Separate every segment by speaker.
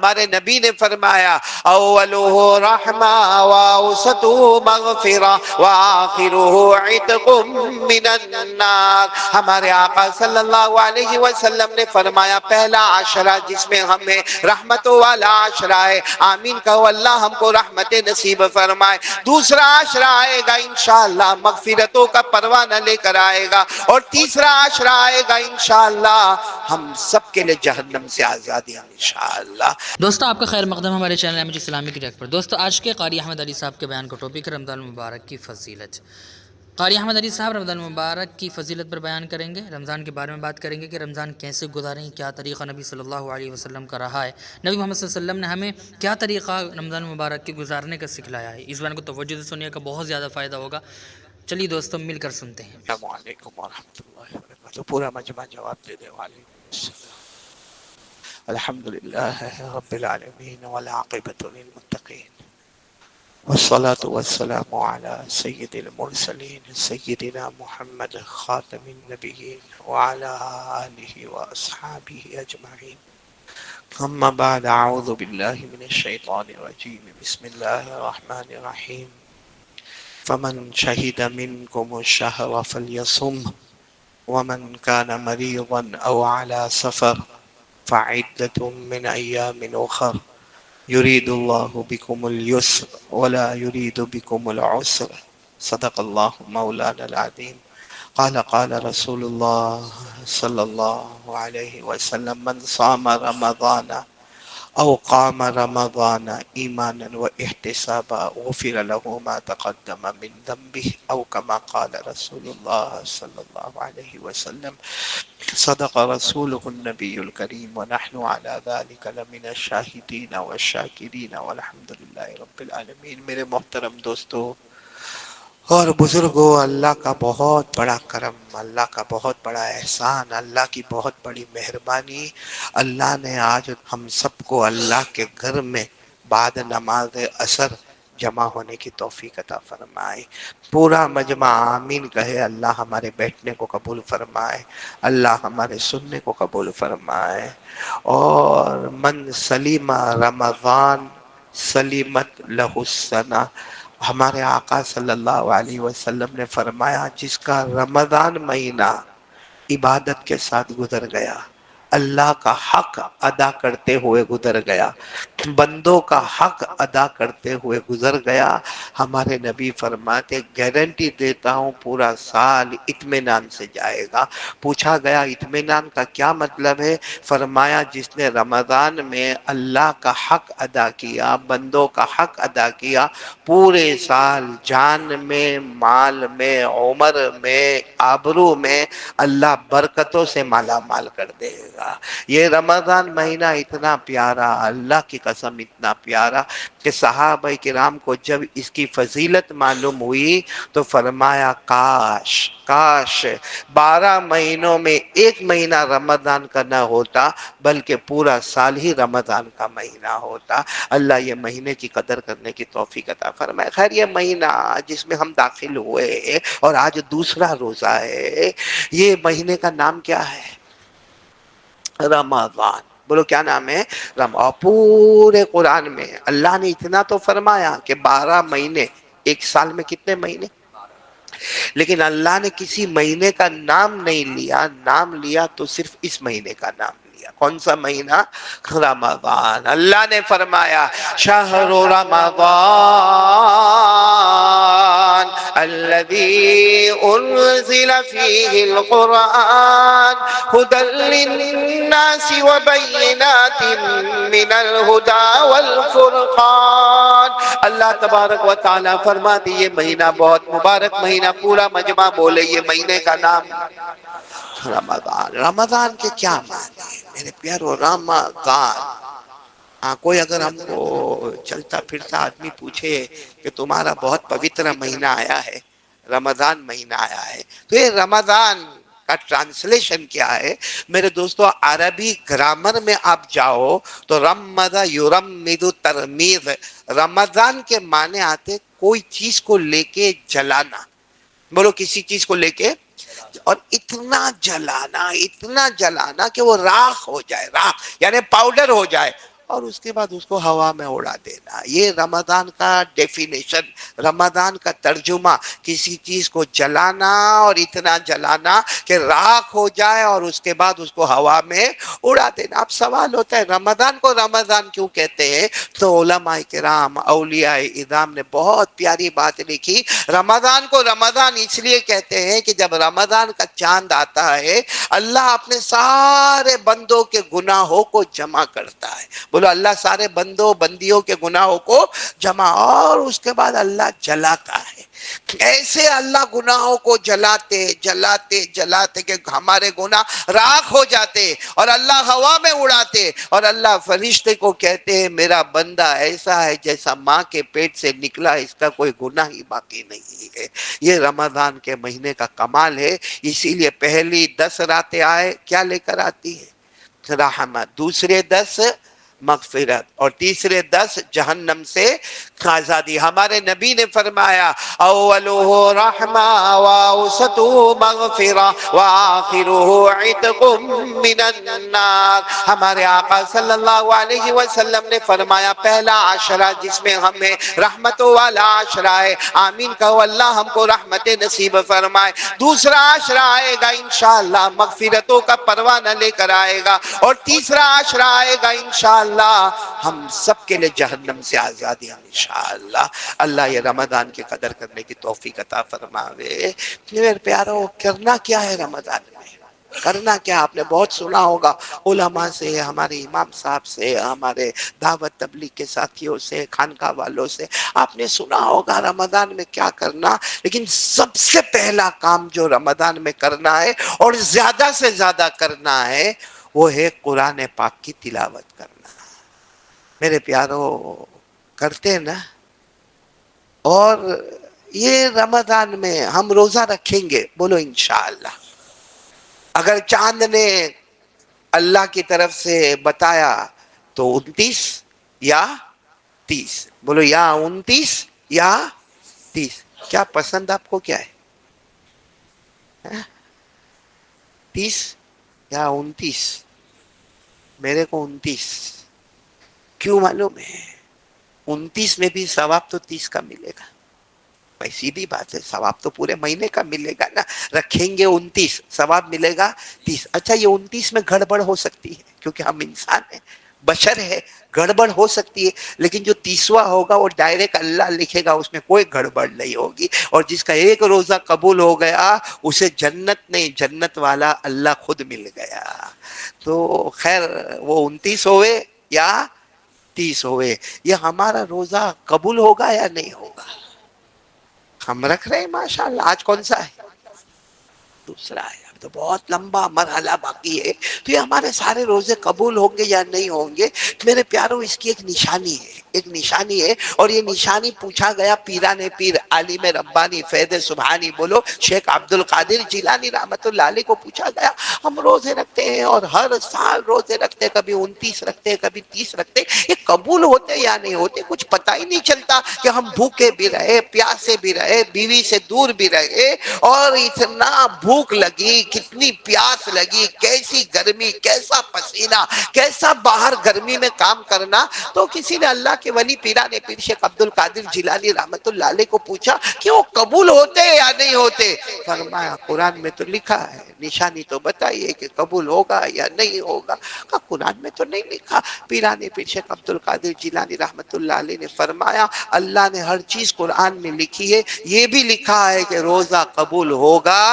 Speaker 1: ہمارے نبی نے فرمایا اولہ رحمہ واوسطہ مغفرہ وآخرہ عتق من النار۔ ہمارے آقا صلی اللہ علیہ وسلم نے فرمایا پہلا عشرہ جس میں ہمیں رحمتوں والا عشرہ ہے، آمین کہو اللہ ہم کو رحمت نصیب فرمائے۔ دوسرا عشرہ آئے گا انشاءاللہ مغفرتوں کا پروانہ لے کر آئے گا، اور تیسرا عشرہ آئے گا انشاءاللہ ہم سب کے لئے جہنم سے آزادی انشاءاللہ۔
Speaker 2: دوستو آپ کا خیر مقدم ہمارے چینل احمد اسلامی کی ڈیک پر۔ دوستو آج کے قاری احمد علی صاحب کے بیان کا ٹاپک ہے رمضان المبارک کی فضیلت۔ قاری احمد علی صاحب رمضان المبارک کی فضیلت پر بیان کریں گے، رمضان کے بارے میں بات کریں گے کہ رمضان کیسے گزاریں، کیا طریقہ نبی صلی اللہ علیہ وسلم کا رہا ہے، نبی محمد صلی اللہ علیہ وسلم نے ہمیں کیا طریقہ رمضان المبارک کے گزارنے کا سکھلایا ہے۔ اس بیان کو توجہ سے سنیے گا، بہت زیادہ فائدہ ہوگا۔ چلیے دوستو مل کر سنتے ہیں۔
Speaker 1: السلام علیکم ورحمۃ اللہ وبرکاتہ۔ پورا مجمع جواب دے دے والے۔ الحمدللہ رب العالمین والعاقبۃ للمتقین والصلاة والسلام على سید المرسلین سیدنا محمد خاتم النبیین وعلى آلہ واصحابہ اجمعین۔ اما بعد اعوذ باللہ من الشیطان الرجیم بسم اللہ الرحمن الرحیم۔ فمن شہد منکم الشہر فلیصمہ ومن كان مريضا أو على سفر فعدة من أيام أخر يريد الله بكم اليسر ولا يريد بكم العسر صدق الله مولانا العظيم قال رسول الله صلى الله عليه وسلم من صام رمضان أو قام رمضان إيمانا واحتسابا غفر له ما تقدم من ذنبه أو كما قال رسول الله صلى الله عليه وسلم صدق رسوله النبي الكريم ونحن على ذلك لمن الشاهدين والشاكرين والحمد لله رب العالمين۔ میرے محترم دوستو اور بزرگوں، اللہ کا بہت بڑا کرم، اللہ کا بہت بڑا احسان، اللہ کی بہت بڑی مہربانی، اللہ نے آج ہم سب کو اللہ کے گھر میں بعد نماز عصر جمع ہونے کی توفیق عطا فرمائے۔ پورا مجمع آمین کہے۔ اللہ ہمارے بیٹھنے کو قبول فرمائے، اللہ ہمارے سننے کو قبول فرمائے۔ اور من سلیم رمضان سلیمت لہ السنہ، ہمارے آقا صلی اللہ علیہ وسلم نے فرمایا جس کا رمضان مہینہ عبادت کے ساتھ گزر گیا، اللہ کا حق ادا کرتے ہوئے گزر گیا، بندوں کا حق ادا کرتے ہوئے گزر گیا، ہمارے نبی فرماتے گارنٹی دیتا ہوں پورا سال اطمینان سے جائے گا۔ پوچھا گیا اطمینان کا کیا مطلب ہے؟ فرمایا جس نے رمضان میں اللہ کا حق ادا کیا، بندوں کا حق ادا کیا، پورے سال جان میں، مال میں، عمر میں، آبرو میں اللہ برکتوں سے مالا مال کر دے گا۔ یہ رمضان مہینہ اتنا پیارا، اللہ کی قسم اتنا پیارا کہ صحابہ کرام کو جب اس کی فضیلت معلوم ہوئی تو فرمایا کاش 12 مہینوں میں ایک مہینہ رمضان کا نہ ہوتا بلکہ پورا سال ہی رمضان کا مہینہ ہوتا۔ اللہ یہ مہینے کی قدر کرنے کی توفیق عطا فرمائے۔ خیر یہ مہینہ جس میں ہم داخل ہوئے اور آج دوسرا روزہ ہے، یہ مہینے کا نام کیا ہے؟ رمضان۔ بولو کیا نام ہے؟ رمضان۔ پورے قرآن میں اللہ نے اتنا تو فرمایا کہ 12 مہینے، ایک سال میں کتنے مہینے؟ لیکن اللہ نے کسی مہینے کا نام نہیں لیا، نام لیا تو صرف اس مہینے کا نام لیا۔ کون سا مہینہ؟ رمضان۔ اللہ نے فرمایا شہر رمضان الذي انزل فيه القرآن هدى للناس وبينات من الهدى والفرقان۔ اللہ تبارک و تعالیٰ فرماتے یہ مہینہ بہت مبارک مہینہ، پورا مجمع بولے یہ مہینے کا نام رمضان۔ رمضان کے کیا معنی ہے میرے پیارو؟ رمضان، کوئی اگر ہم کو چلتا پھرتا آدمی پوچھے کہ تمہارا بہت پوتر مہینہ آیا ہے، رمضان مہینہ آیا ہے، تو یہ رمضان کا ٹرانسلیشن کیا ہے؟ میرے دوستو عربی گرامر میں آپ جاؤ تو رمض یرمد ترمیز، رمضان کے معنی آتے کوئی چیز کو لے کے جلانا۔ بولو کسی چیز کو لے کے، اور اتنا جلانا کہ وہ راکھ ہو جائے، راکھ یعنی پاؤڈر ہو جائے، اور اس کے بعد اس کو ہوا میں اڑا دینا. یہ رمضان کا ڈیفینیشن، رمضان کا ترجمہ. کسی چیز کو جلانا اور اتنا جلانا کہ راکھ ہو جائے اور اس کے بعد اس کو ہوا میں اڑا دینا. اب سوال ہوتا ہے رمضان کو رمضان کیوں کہتے ہیں؟ تو علماء کرام، اولیاء اعظام نے بہت پیاری بات لکھی. رمضان کو رمضان اس لیے کہتے ہیں کہ جب رمضان کا چاند آتا ہے اللہ اپنے سارے بندوں کے گناہوں کو جمع کرتا ہے. بولو اللہ سارے بندوں بندیوں کے گناہوں کو جمع، اور اس کے بعد اللہ جلاتا ہے. ایسے اللہ گناہوں کو جلاتے جلاتے جلاتے کہ ہمارے گناہ راکھ ہو جاتے، اور اللہ ہوا میں اڑاتے، اور اللہ فرشتے کو کہتے ہیں میرا بندہ ایسا ہے جیسا ماں کے پیٹ سے نکلا، اس کا کوئی گناہ ہی باقی نہیں ہے. یہ رمضان کے مہینے کا کمال ہے. اسی لیے پہلی 10 راتیں آئے کیا لے کر آتی ہے؟ رحمت. دوسرے 10 مغفرت، اور تیسرے 10 جہنم سے آزادی. ہمارے نبی نے فرمایا اولہ رحمہ واوسطہ مغفرہ وآخرہ عتق من النار. ہمارے آقا صلی اللہ علیہ وسلم نے فرمایا پہلا عشرہ جس میں ہمیں رحمتوں والا عشرہ ہے، آمین کہو اللہ ہم کو رحمت نصیب فرمائے. دوسرا عشرہ آئے گا انشاءاللہ مغفرتوں کا پروانہ لے کر آئے گا، اور تیسرا عشرہ آئے گا انشاءاللہ ہم سب کے لئے جہنم سے آزادی انشاءاللہ. اللہ یہ رمضان کی قدر کرنے کی توفیق عطا فرماوے. میرے پیارو کرنا کیا ہے رمضان میں؟ کرنا کیا؟ آپ نے بہت سنا ہوگا علماء سے، ہمارے امام صاحب سے، ہمارے دعوت تبلیغ کے ساتھیوں سے، خانقاہ والوں سے آپ نے سنا ہوگا رمضان میں کیا کرنا. لیکن سب سے پہلا کام جو رمضان میں کرنا ہے اور زیادہ سے زیادہ کرنا ہے وہ ہے قرآن پاک کی تلاوت کرنا. میرے پیارو کرتے نا؟ اور یہ رمضان میں ہم روزہ رکھیں گے، بولو انشاءاللہ. اگر چاند نے اللہ کی طرف سے بتایا تو 29 یا 30، بولو یا 29 یا 30. کیا پسند آپ کو کیا ہے؟ 30 یا 29؟ میرے کو 29. کیوں معلوم ہے؟ 29 میں بھی ثواب تو 30 کا ملے گا. بھائی سیدھی بات ہے، ثواب تو پورے مہینے کا ملے گا نا. رکھیں گے 29، ثواب ملے گا 30. اچھا یہ 29 میں گڑبڑ ہو سکتی ہے کیونکہ ہم انسان ہیں، بشر ہے، گڑبڑ ہو سکتی ہے. لیکن جو 30واں ہوگا وہ ڈائریکٹ اللہ لکھے گا، اس میں کوئی گڑبڑ نہیں ہوگی. اور جس کا ایک روزہ قبول ہو گیا اسے جنت نہیں، جنت والا اللہ خود مل گیا. تو خیر وہ 29 ہوئے یا 30 ہوئے، یہ ہمارا روزہ قبول ہوگا یا نہیں ہوگا؟ ہم رکھ رہے ہیں ماشاءاللہ. آج کون سا ہے؟ دوسرا ہے. اب تو بہت لمبا مرحلہ باقی ہے. تو یہ ہمارے سارے روزے قبول ہوں گے یا نہیں ہوں گے؟ میرے پیاروں اس کی ایک نشانی ہے، ایک نشانی ہے. اور یہ نشانی پوچھا گیا پیران پیر عالم ربانی فیض سبحانی، بولو شیخ عبد القادر جیلانی رحمت اللہ علیہ کو پوچھا گیا ہم روزے رکھتے ہیں اور ہر سال روزے رکھتے ہیں، کبھی 29 رکھتے ہیں کبھی 30 رکھتے ہیں، یہ قبول ہوتے یا نہیں ہوتے؟ کچھ پتہ ہی نہیں چلتا کہ ہم بھوکے بھی رہے، پیاسے بھی رہے، بیوی سے دور بھی رہے، اور اتنا بھوک لگی، کتنی پیاس لگی، کیسی گرمی، کیسا پسینہ، کیسا باہر گرمی میں کام کرنا. تو کسی نے اللہ کے ولی پیران پیر شیخ عبد القادر جیلانی رحمت اللہ علیہ کو پوچھا کہ وہ قبول ہوتے یا نہیں ہوتے؟ فرمایا قرآن میں تو لکھا ہے، نشانی تو بتائیے کہ قبول ہوگا یا نہیں ہوگا. کہا قرآن میں تو نہیں لکھا. پیران پیر شیخ عبد القادر جیلانی رحمت اللہ علیہ نے فرمایا اللہ نے ہر چیز قرآن میں لکھی ہے، یہ بھی لکھا ہے کہ روزہ قبول ہوگا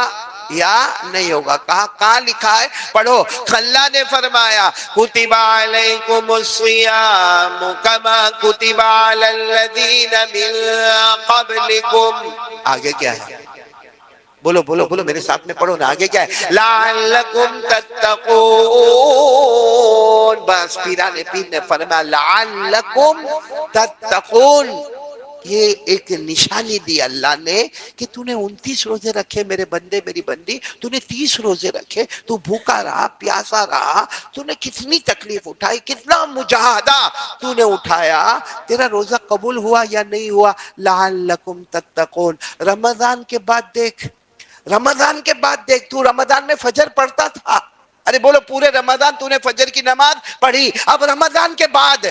Speaker 1: یا نہیں ہوگا. کہاں لکھا ہے؟ پڑھو. اللہ نے فرمایا کتب علیکم الصیام کما کتب علی الذین من قبلکم. آگے کیا ہے؟ بولو بولو بولو میرے ساتھ میں پڑھو نا. آگے کیا ہے؟ لعلکم تتقون. بس پیران پیر نے فرمایا لعلکم تتقون. یہ ایک نشانی دی اللہ نے کہ تو نے 29 روزے رکھے میرے بندے میری بندی، تو نے 30 روزے رکھے، تو بھوکا رہا پیاسا رہا، تو نے کتنی تکلیف اٹھائی، کتنا مجاہدہ تو نے اٹھایا، تیرا روزہ قبول ہوا یا نہیں ہوا؟ لعلکم تتقون. رمضان کے بعد دیکھ، رمضان کے بعد دیکھ، تو رمضان میں فجر پڑھتا تھا، ارے بولو پورے رمضان تو نے فجر کی نماز پڑھی، اب رمضان کے بعد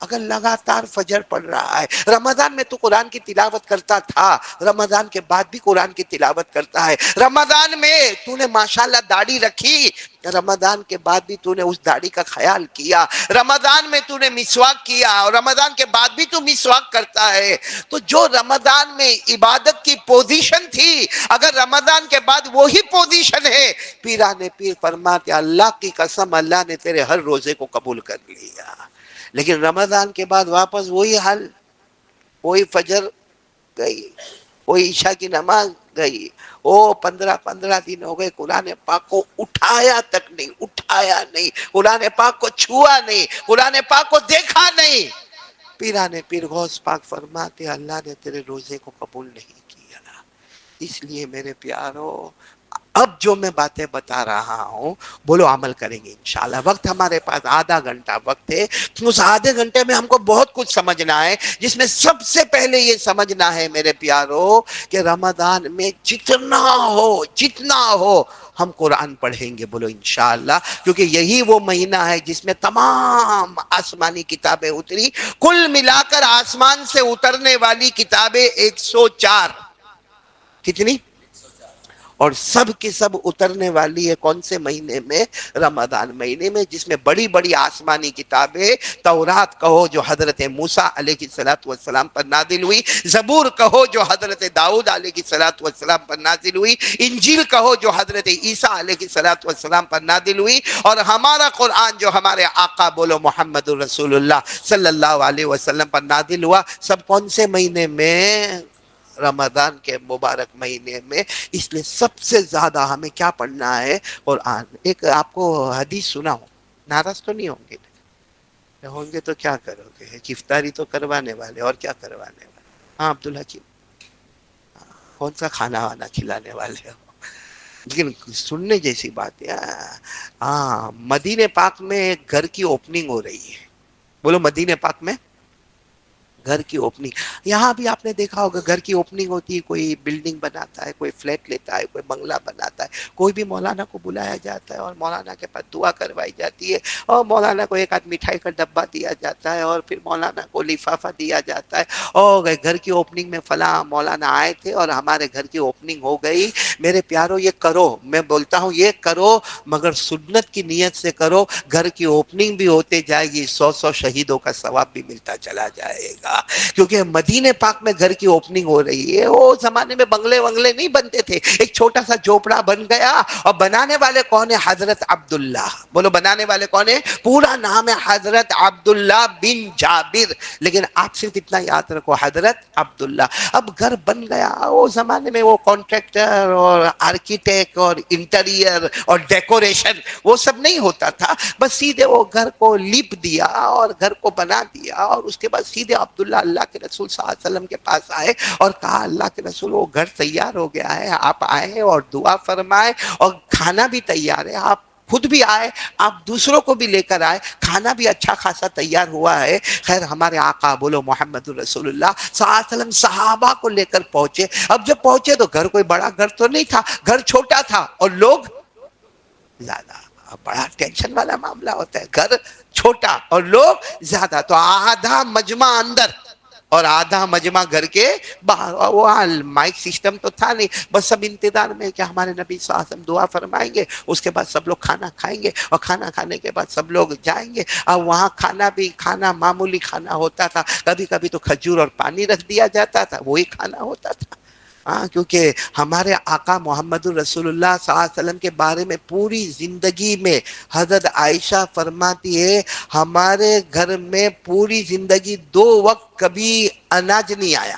Speaker 1: اگر لگاتار فجر پڑھ رہا ہے، رمضان میں تو قرآن کی تلاوت کرتا تھا، رمضان کے بعد بھی قرآن کی تلاوت کرتا ہے، رمضان میں تو نے ماشاءاللہ داڑھی رکھی، رمضان کے بعد بھی تو نے اس داڑھی کا خیال کیا، رمضان میں تو نے مسواک کیا اور رمضان کے بعد بھی تو مسواک کرتا ہے، تو جو رمضان میں عبادت کی پوزیشن تھی اگر رمضان کے بعد وہی پوزیشن ہے، پیران پیر فرماتے اللہ کی قسم اللہ نے تیرے ہر روزے کو قبول کر لیا، لیکن رمضان کے بعد واپس وہی حال، وہی فجر گئی، وہی عشاء کی نماز گئی، 15 دن ہو گئے قرآن پاک کو اٹھایا تک نہیں، اٹھایا نہیں، قرآن پاک کو چھوا نہیں، قرآن پاک کو دیکھا نہیں۔ پیران پیر غوث پاک فرماتے اللہ نے تیرے روزے کو قبول نہیں کیا، اس لیے میرے پیارو اب جو میں باتیں بتا رہا ہوں بولو عمل کریں گے انشاءاللہ۔ وقت ہمارے پاس آدھا گھنٹہ وقت ہے، اس آدھے گھنٹے میں ہم کو بہت کچھ سمجھنا ہے، جس میں سب سے پہلے یہ سمجھنا ہے میرے پیارو کہ رمضان میں جتنا ہو ہم قرآن پڑھیں گے، بولو انشاءاللہ، کیونکہ یہی وہ مہینہ ہے جس میں تمام آسمانی کتابیں اتری، کل ملا کر آسمان سے اترنے والی کتابیں 104، کتنی؟ اور سب کی سب اترنے والی ہے کون سے مہینے میں؟ رمضان مہینے میں، جس میں بڑی بڑی آسمانی کتابیں، تورات کہو جو حضرت موسیٰ علیہ السلام پر نازل ہوئی، زبور کہو جو حضرت داؤد علیہ السلام پر نازل ہوئی، انجیل کہو جو حضرت عیسیٰ علیہ السلام پر نازل ہوئی، اور ہمارا قرآن جو ہمارے آقا بولو محمد رسول اللہ صلی اللہ علیہ وسلم پر نازل ہوا، سب کون سے مہینے میں؟ رمضان کے مبارک مہینے میں۔ اس لیے سب سے زیادہ ہمیں کیا پڑھنا ہے؟ قرآن۔ ایک آپ کو حدیث سناؤں، ناراض تو نہیں ہوں گے؟ ہوں گے تو کیا کرو گے؟ افطاری تو کروانے والے، اور کیا کروانے والے؟ ہاں عبدالحکیم، کون سا کھانا وانا کھلانے والے ہو؟ لیکن سننے جیسی بات ہے۔ ہاں مدینہ پاک میں ایک گھر کی اوپننگ ہو رہی ہے، بولو مدینہ پاک میں گھر کی اوپننگ۔ یہاں بھی آپ نے دیکھا ہوگا گھر کی اوپننگ ہوتی ہے، کوئی بلڈنگ بناتا ہے، کوئی فلیٹ لیتا ہے، کوئی بنگلہ بناتا ہے، کوئی بھی مولانا کو بلایا جاتا ہے اور مولانا کے پاس دعا کروائی جاتی ہے، اور مولانا کو ایک آدھ مٹھائی کا ڈبہ دیا جاتا ہے، اور پھر مولانا کو لفافہ دیا جاتا ہے، اور گھر کی اوپننگ میں فلاں مولانا آئے تھے اور ہمارے گھر کی اوپننگ ہو گئی۔ میرے پیارو یہ کرو، میں بولتا ہوں یہ کرو، مگر سنت کی نیت سے کرو، گھر کی اوپننگ بھی ہوتے جائے گی، 100 شہیدوں کا ثواب بھی ملتا چلا جائے گا، کیونکہ مدینہ پاک میں گھر کی اوپننگ ہو رہی ہے۔ وہ زمانے میں بنگلے نہیں بنتے تھے، ایک چھوٹا سا جھوپڑا بن گیا، اور بنانے والے کون ہیں؟ حضرت عبداللہ، بولو بنانے والے کون ہیں؟ پورا نام ہے حضرت عبداللہ بن جابر، لیکن آپ صرف اتنا یاد رکھو حضرت عبداللہ۔ اب گھر بن گیا، وہ زمانے میں وہ کانٹریکٹر اور آرکیٹیکٹ اور انٹیریئر اور ڈیکوریشن وہ سب نہیں ہوتا تھا، بس سیدھے وہ گھر کو لیپ دیا اور گھر کو بنا دیا، اور اس کے بعد سیدھے عبداللہ اللہ کے رسول صلی اللہ علیہ وسلم کے پاس آئے اور کہا اللہ کے رسول وہ گھر تیار ہو گیا ہے، آپ آئے اور دعا فرمائے، اور کھانا بھی تیار ہے، آپ خود بھی آئے، آپ دوسروں کو بھی لے کر آئے، کھانا بھی اچھا خاصا تیار ہوا ہے۔ خیر ہمارے آقا بولو محمد رسول اللہ صلی اللہ علیہ وسلم صحابہ کو لے کر پہنچے۔ اب جب پہنچے تو گھر کوئی بڑا گھر تو نہیں تھا، گھر چھوٹا تھا اور لوگ زیادہ، بڑا ٹینشن والا معاملہ ہوتا ہے، گھر چھوٹا اور لوگ زیادہ، تو آدھا مجمع اندر اور آدھا مجمع گھر کے باہر، اور وہ مائک سسٹم تو تھا نہیں، بس سب انتظار میں کہ ہمارے نبی صلی اللہ علیہ وسلم دعا فرمائیں گے، اس کے بعد سب لوگ کھانا کھائیں گے، اور کھانا کھانے کے بعد سب لوگ جائیں گے۔ اور وہاں کھانا معمولی کھانا ہوتا تھا، کبھی کبھی تو کھجور اور پانی رکھ دیا جاتا تھا، وہی کھانا ہوتا تھا۔ ہاں کیونکہ ہمارے آقا محمد الرسول اللہ صلی اللہ علیہ وسلم کے بارے میں پوری زندگی میں حضرت عائشہ فرماتی ہے ہمارے گھر میں پوری زندگی 2 وقت کبھی اناج نہیں آیا،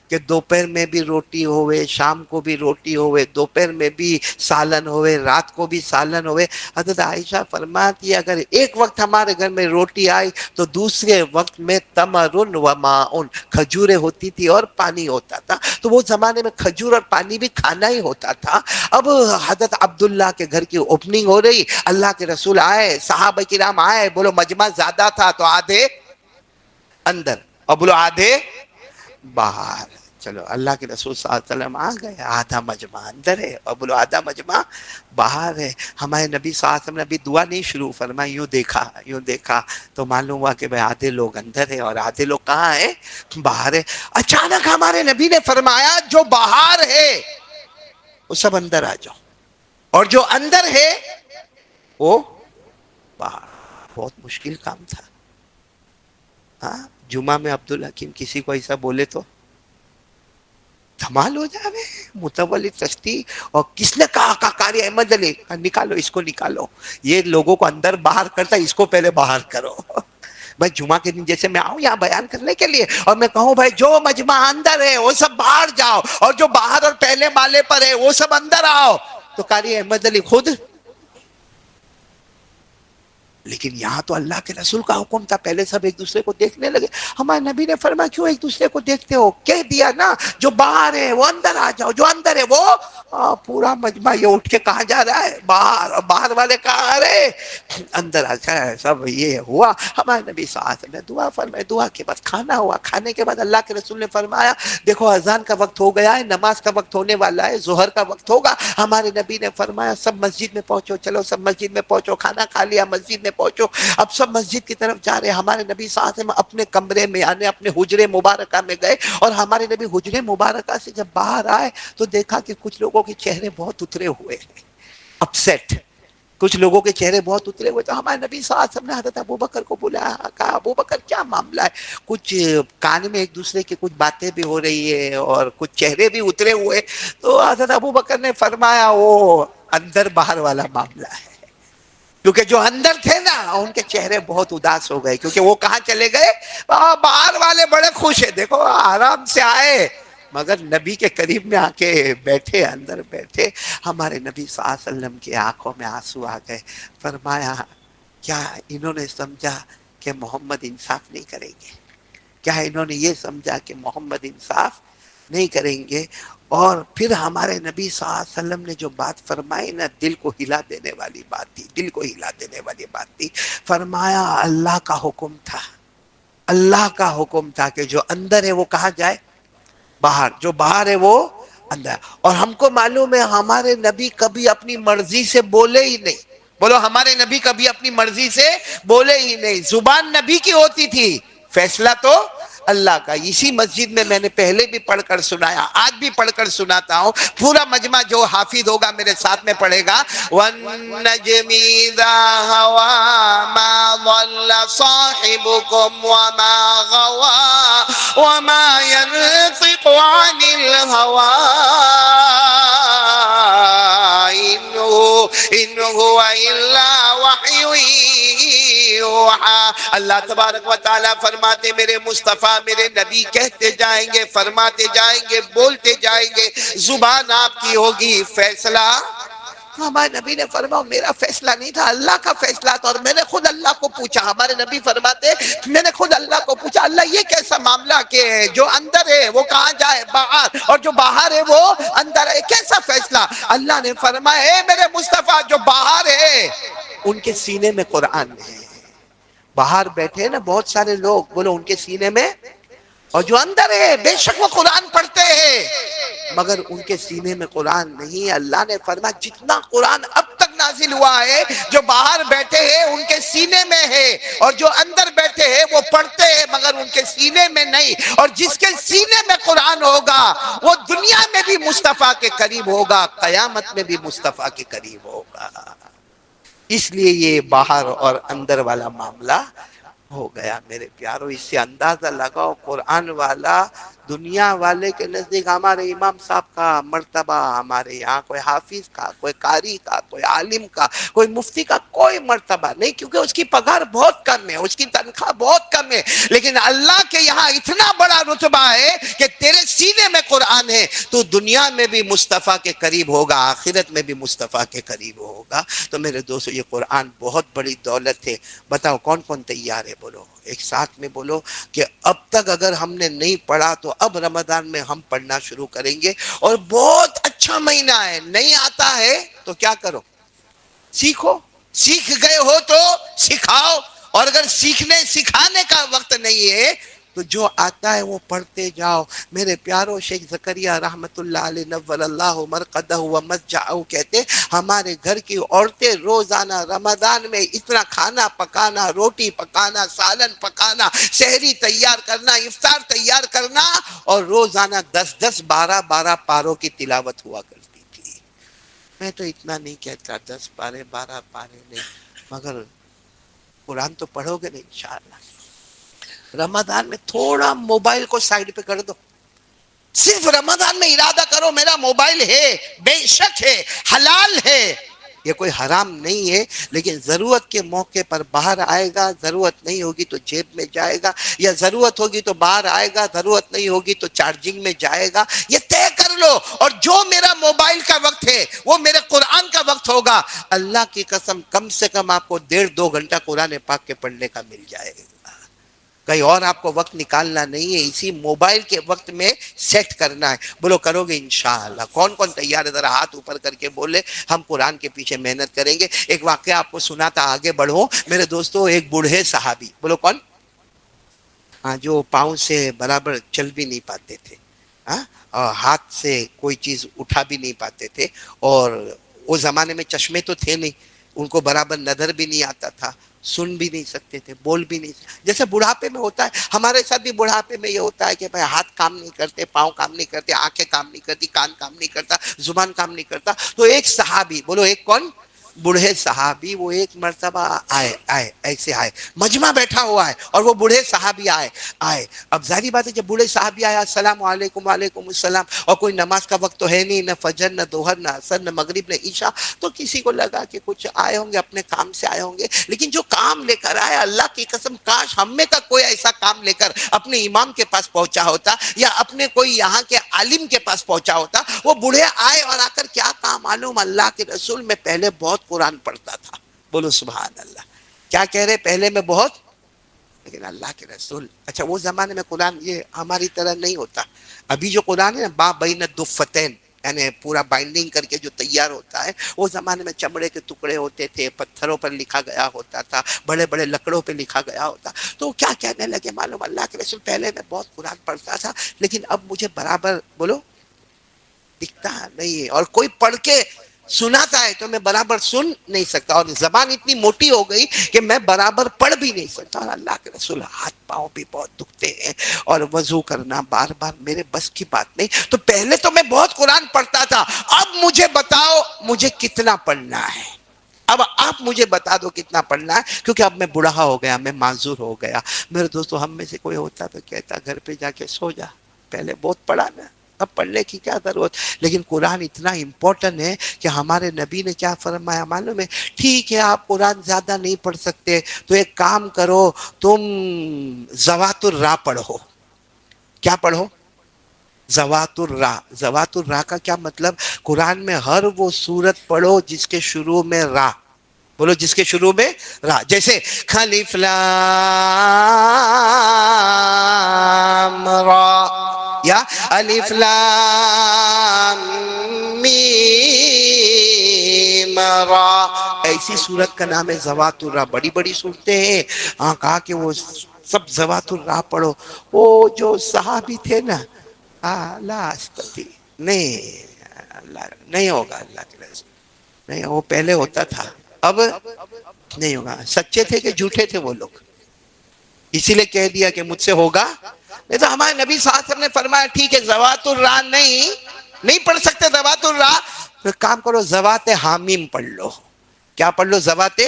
Speaker 1: کہ دوپہر میں بھی روٹی ہوئے، شام کو بھی روٹی ہوئے، دوپہر میں بھی سالن ہوئے، رات کو بھی سالن ہوئے۔ حضرت عائشہ فرماتی ہے اگر ایک وقت ہمارے گھر میں روٹی آئی تو دوسرے وقت میں تمرن و ماؤن، کھجوریں ہوتی تھی اور پانی ہوتا تھا، تو وہ زمانے میں کھجور اور پانی بھی کھانا ہی ہوتا تھا۔ اب حضرت عبداللہ کے گھر کی اوپننگ ہو رہی، اللہ کے رسول آئے، صحابہ کرام آئے، بولو مجمع زیادہ تھا تو آدھے اندر اور بولو آدھے باہر۔ چلو اللہ کے رسول صلی اللہ علیہ وسلم آ گئے، آدھا مجمع اندر ہے اور بولو آدھا مجمع باہر ہے. ہمارے نبی صلی اللہ علیہ وسلم نے ابھی دعا نہیں شروع فرمائی، یوں دیکھا تو معلوم ہوا کہ بھائی آدھے لوگ اندر ہیں اور آدھے لوگ کہاں ہیں؟ باہر ہے. اچانک ہمارے نبی نے فرمایا جو باہر ہے وہ سب اندر آ جاؤ، اور جو اندر ہے وہ باہر. بہت مشکل کام تھا. ہاں جمعہ میں عبدالحکیم کسی کو ایسا بولے تو دھمال ہو جاوے. متولی چشتی اور کس نے کہا قاری احمد علی نکالو اس کو، نکالو، یہ لوگوں کو اندر باہر کرتا ہے، اس کو پہلے باہر کرو. بھائی جمعہ کے دن جیسے میں آؤں یہاں بیان کرنے کے لیے اور میں کہوں بھائی جو مجمع اندر ہے وہ سب باہر جاؤ، اور جو باہر اور پہلے مالے پر ہے وہ سب اندر آؤ، تو قاری احمد علی خود. لیکن یہاں تو اللہ کے رسول کا حکم تھا، پہلے سب ایک دوسرے کو دیکھنے لگے. ہمارے نبی نے فرمایا کیوں ایک دوسرے کو دیکھتے ہو؟ کہہ دیا نا جو باہر ہے وہ اندر آ جاؤ، جو اندر ہے وہ. پورا مجمع یہ اٹھ کے کہاں جا رہا ہے؟ باہر. اور باہر والے کہاں آ رہے؟ اندر آ جائے. سب یہ ہوا. ہمارے نبی صلی اللہ علیہ وسلم نے دعا فرمائی، دعا کے بعد کھانا ہوا. کھانے کے بعد اللہ کے رسول نے فرمایا دیکھو اذان کا وقت ہو گیا ہے، نماز کا وقت ہونے والا ہے، ظہر کا وقت ہوگا. ہمارے نبی نے فرمایا سب مسجد میں پہنچو، چلو سب مسجد میں پہنچو. کھانا کھا لیا، مسجد میں پہنچو. اب سب مسجد کی طرف جا رہے ہیں. ہمارے نبی صلی اللہ علیہ وسلم اپنے کمرے میں یعنی اپنے حجرے مبارکہ میں گئے، اور ہمارے نبی حجرے مبارکہ سے جب باہر آئے تو دیکھا کہ کچھ لوگوں کے چہرے بہت اترے ہوئے ہیں، اپسیٹ. کچھ لوگوں کے چہرے بہت اترے ہوئے. تو ہمارے نبی صلی اللہ علیہ وسلم نے حضرت ابوبکر کو بلایا، کہا ابوبکر کیا معاملہ ہے؟ کچھ کان میں ایک دوسرے کی کچھ باتیں بھی ہو رہی ہے اور کچھ چہرے بھی اترے ہوئے. تو حضرت ابوبکر نے فرمایا وہ اندر باہر والا معاملہ ہے. کیونکہ جو اندر تھے نا ان کے چہرے بہت اداس ہو گئے، کیونکہ وہ کہاں چلے گئے؟ باہر والے بڑے خوش ہیں، دیکھو آرام سے آئے مگر نبی کے قریب میں آ کے بیٹھے، اندر بیٹھے. ہمارے نبی صلی اللہ علیہ وسلم کی آنکھوں میں آنسو آ گئے. فرمایا کیا انہوں نے سمجھا کہ محمد انصاف نہیں کریں گے؟ کیا انہوں نے یہ سمجھا کہ محمد انصاف نہیں کریں گے؟ اور پھر ہمارے نبی صلی اللہ علیہ وسلم نے جو بات فرمائی نا دل کو ہلا دینے والی بات تھی، دل کو ہلا دینے والی بات تھی. فرمایا اللہ کا حکم تھا، اللہ کا حکم تھا کہ جو اندر ہے وہ کہاں جائے؟ باہر. جو باہر ہے وہ اندر. اور ہم کو معلوم ہے ہمارے نبی کبھی اپنی مرضی سے بولے ہی نہیں. بولو ہمارے نبی کبھی اپنی مرضی سے بولے ہی نہیں. زبان نبی کی ہوتی تھی، فیصلہ تو اللہ کا. اسی مسجد میں نے پہلے بھی پڑھ کر سنایا، آج بھی پڑھ کر سناتا ہوں. پورا مجمع جو حافظ ہوگا میرے ساتھ میں پڑھے گا. وَالنَّجْمِ إِذَا هَوَىٰ مَا ضَلَّ صَاحِبُكُمْ وَمَا غَوَىٰ وَمَا يَنطِقُ عَنِ الْهَوَىٰ إِنْ هُوَ إِلَّا وَحْيٌ یوحیٰ. اللہ تبارک و تعالیٰ فرماتے میرے مصطفیٰ میرے نبی کہتے جائیں گے، فرماتے جائیں گے، بولتے جائیں گے، زبان آپ کی ہوگی، فیصلہ. ہمارے نبی نے فرمایا میرا فیصلہ نہیں تھا، اللہ کا فیصلہ تھا. اور میں نے خود اللہ کو پوچھا. ہمارے نبی فرماتے میں نے خود اللہ کو پوچھا اللہ یہ کیسا معاملہ کہ جو اندر ہے وہ کہاں جائے؟ باہر. اور جو باہر ہے وہ اندر ہے، کیسا فیصلہ؟ اللہ نے فرمایا اے میرے مصطفیٰ جو باہر ہے ان کے سینے میں قرآن ہے. باہر بیٹھے نا بہت سارے لوگ، بولو ان کے سینے میں. اور جو اندر ہے بے شک وہ قرآن پڑھتے ہیں مگر ان کے سینے میں قرآن نہیں. اللہ نے فرمایا جتنا قرآن اب تک نازل ہوا ہے جو باہر بیٹھے ہیں ان کے سینے میں ہے، اور جو اندر بیٹھے ہیں وہ پڑھتے ہیں مگر ان کے سینے میں نہیں. اور جس کے سینے میں قرآن ہوگا وہ دنیا میں بھی مصطفیٰ کے قریب ہوگا، قیامت میں بھی مصطفیٰ کے قریب ہوگا. اس لیے یہ باہر اور اندر والا معاملہ ہو گیا. میرے پیارو اس سے اندازہ لگاؤ قرآن والا دنیا والے کے نزدیک ہمارے امام صاحب کا مرتبہ، ہمارے یہاں کوئی حافظ کا، کوئی قاری کا، کوئی عالم کا، کوئی مفتی کا کوئی مرتبہ نہیں، کیونکہ اس کی پگار بہت کم ہے، اس کی تنخواہ بہت کم ہے. لیکن اللہ کے یہاں اتنا بڑا رتبہ ہے کہ تیرے سینے میں قرآن ہے، تو دنیا میں بھی مصطفیٰ کے قریب ہوگا، آخرت میں بھی مصطفیٰ کے قریب ہوگا. تو میرے دوستو یہ قرآن بہت بڑی دولت ہے. بتاؤ کون کون تیار ہے؟ بولو ایک ساتھ میں بولو کہ اب تک اگر ہم نے نہیں پڑھا تو اب رمضان میں ہم پڑھنا شروع کریں گے. اور بہت اچھا مہینہ ہے، نہیں آتا ہے تو کیا کرو؟ سیکھو. سیکھ گئے ہو تو سکھاؤ، اور اگر سکھانے کا وقت نہیں ہے تو جو آتا ہے وہ پڑھتے جاؤ. میرے پیارو شیخ زکریا رحمت اللہ علیہ نور اللہ مرقدہ و مسجعہ کہتے ہمارے گھر کی عورتیں روزانہ رمضان میں اتنا کھانا پکانا، روٹی پکانا، سالن پکانا، سحری تیار کرنا، افطار تیار کرنا، اور روزانہ 10 12 پاروں کی تلاوت ہوا کرتی تھی. میں تو اتنا نہیں کہتا 10 پارے 12 پارے نہیں، مگر قرآن تو پڑھو گے نا انشاءاللہ. رمضان میں تھوڑا موبائل کو سائڈ پہ کر دو، صرف رمضان میں ارادہ کرو میرا موبائل ہے، بے شک ہے، حلال ہے، یہ کوئی حرام نہیں ہے، لیکن ضرورت کے موقع پر باہر آئے گا، ضرورت نہیں ہوگی تو جیب میں جائے گا، یا ضرورت ہوگی تو باہر آئے گا، ضرورت نہیں ہوگی تو چارجنگ میں جائے گا. یہ طے کر لو. اور جو میرا موبائل کا وقت ہے وہ میرے قرآن کا وقت ہوگا. اللہ کی قسم کم سے کم آپ کو 1.5-2 گھنٹہ قرآن پاک کے پڑھنے کا مل جائے گا. کہیں اور آپ کو وقت نکالنا نہیں ہے، اسی موبائل کے وقت میں سیٹ کرنا ہے. بولو کرو گے انشاءاللہ؟ کون کون تیار ہے؟ ذرا ہاتھ اوپر کر کے بولے ہم قرآن کے پیچھے محنت کریں گے. ایک واقعہ آپ کو سنا تھا، آگے بڑھو میرے دوستو. ایک بوڑھے صحابی، بولو کون؟ ہاں، جو پاؤں سے برابر چل بھی نہیں پاتے تھے، ہاں، اور ہاتھ سے کوئی چیز اٹھا بھی نہیں پاتے تھے، اور وہ زمانے میں چشمے تو تھے نہیں، ان کو برابر نظر بھی نہیں آتا تھا، سن بھی نہیں سکتے تھے، بول بھی نہیں سکتے. جیسے بڑھاپے میں ہوتا ہے، ہمارے ساتھ بھی بڑھاپے میں یہ ہوتا ہے کہ بھائی ہاتھ کام نہیں کرتے، پاؤں کام نہیں کرتے، آنکھیں کام نہیں کرتی، کان کام نہیں کرتا، زبان کام نہیں کرتا. تو ایک صحابی، بولو ایک کون؟ بوڑھے صحابی، وہ ایک مرتبہ ایسے آئے، مجمع بیٹھا ہوا ہے اور وہ بوڑھے صحابی آئے. اب ظاہری بات ہے جب بوڑھے صحابی آیا، السلام علیکم، وعلیکم السلام، اور کوئی نماز کا وقت تو ہے نہیں، نہ فجر نہ ظہر نہ عصر نہ مغرب نہ عشاء، تو کسی کو لگا کہ کچھ آئے ہوں گے، اپنے کام سے آئے ہوں گے. لیکن جو کام لے کر آئے، اللہ کی قسم کاش ہم میں کا کوئی ایسا کام لے کر اپنے امام کے پاس پہنچا ہوتا، یا اپنے کوئی یہاں کے عالم کے پاس پہنچا ہوتا. وہ بوڑھے آئے اور آ کر کیا کہا معلوم؟ اللہ کے رسول میں پہلے بہت قرآن پڑھتا تھا. بولو سبحان اللہ. کیا کہہ رہے؟ پہلے میں بہت، لیکن اللہ کے رسول، اچھا وہ زمانے میں قرآن یہ ہماری طرح نہیں ہوتا. ابھی جو قرآن ہے نا، با بین الدفتین، یعنی پورا بائنڈنگ کر کے جو تیار ہوتا ہے، وہ زمانے میں چمڑے کے ٹکڑے ہوتے تھے، پتھروں پر لکھا گیا ہوتا تھا، بڑے بڑے لکڑوں پہ لکھا گیا ہوتا. تو کیا کہنے لگے معلوم؟ اللہ کے رسول پہلے میں بہت قرآن پڑھتا تھا، لیکن اب مجھے برابر، بولو، دکھتا نہیں ہے، اور کوئی پڑھ کے سناتا ہے تو میں برابر سن نہیں سکتا، اور زبان اتنی موٹی ہو گئی کہ میں برابر پڑھ بھی نہیں سکتا. اور اللہ کے رسول ہاتھ پاؤں بھی بہت دکھتے ہیں، اور وضو کرنا بار بار میرے بس کی بات نہیں. تو پہلے تو میں بہت قرآن پڑھتا تھا، اب مجھے بتاؤ مجھے کتنا پڑھنا ہے. اب آپ مجھے بتا دو کتنا پڑھنا ہے، کیونکہ اب میں بوڑھا ہو گیا، میں معذور ہو گیا. میرے دوستو، ہم میں سے کوئی ہوتا تو کہتا گھر پہ جا کے سو جا، پہلے بہت پڑھا نا، اب پڑھنے کی کیا ضرورت. لیکن قرآن اتنا امپورٹنٹ ہے کہ ہمارے نبی نے کیا فرمایا معلوم ہے؟ ٹھیک ہے آپ قرآن زیادہ نہیں پڑھ سکتے تو ایک کام کرو، تم ذوات الراء پڑھو. کیا پڑھو؟ ذوات الراء. ذوات الراء کا کیا مطلب؟ قرآن میں ہر وہ سورت پڑھو جس کے شروع میں را، بولو جس کے شروع میں را. جیسے الف لام را، یا الف لام میم را، ایسی سورت کا نام ہے ذوات الراء. بڑی بڑی صورتیں ہیں. ہاں، کہا کہ وہ سب ذوات الراء پڑھو. وہ جو صحابی تھے نا، نہیں ہوگا اللہ کے رسول، نہیں، وہ پہلے ہوتا تھا، اب نہیں ہوگا. سچے تھے کہ جھوٹے تھے وہ لوگ؟ اسی لیے کہہ دیا کہ مجھ سے ہوگا نہیں. تو ہمارے نبی صلی اللہ علیہ وسلم نے فرمایا ٹھیک ہے ذوات الراء نہیں پڑھ سکتے ذوات الراء، تو کام کرو ذوات حامیم پڑھ لو. کیا پڑھ لو؟ ذوات،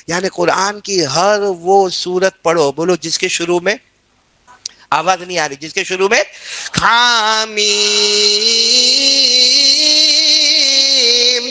Speaker 1: یعنی قرآن کی ہر وہ سورت پڑھو، بولو جس کے شروع میں، آواز نہیں آ رہی، جس کے شروع میں حامیم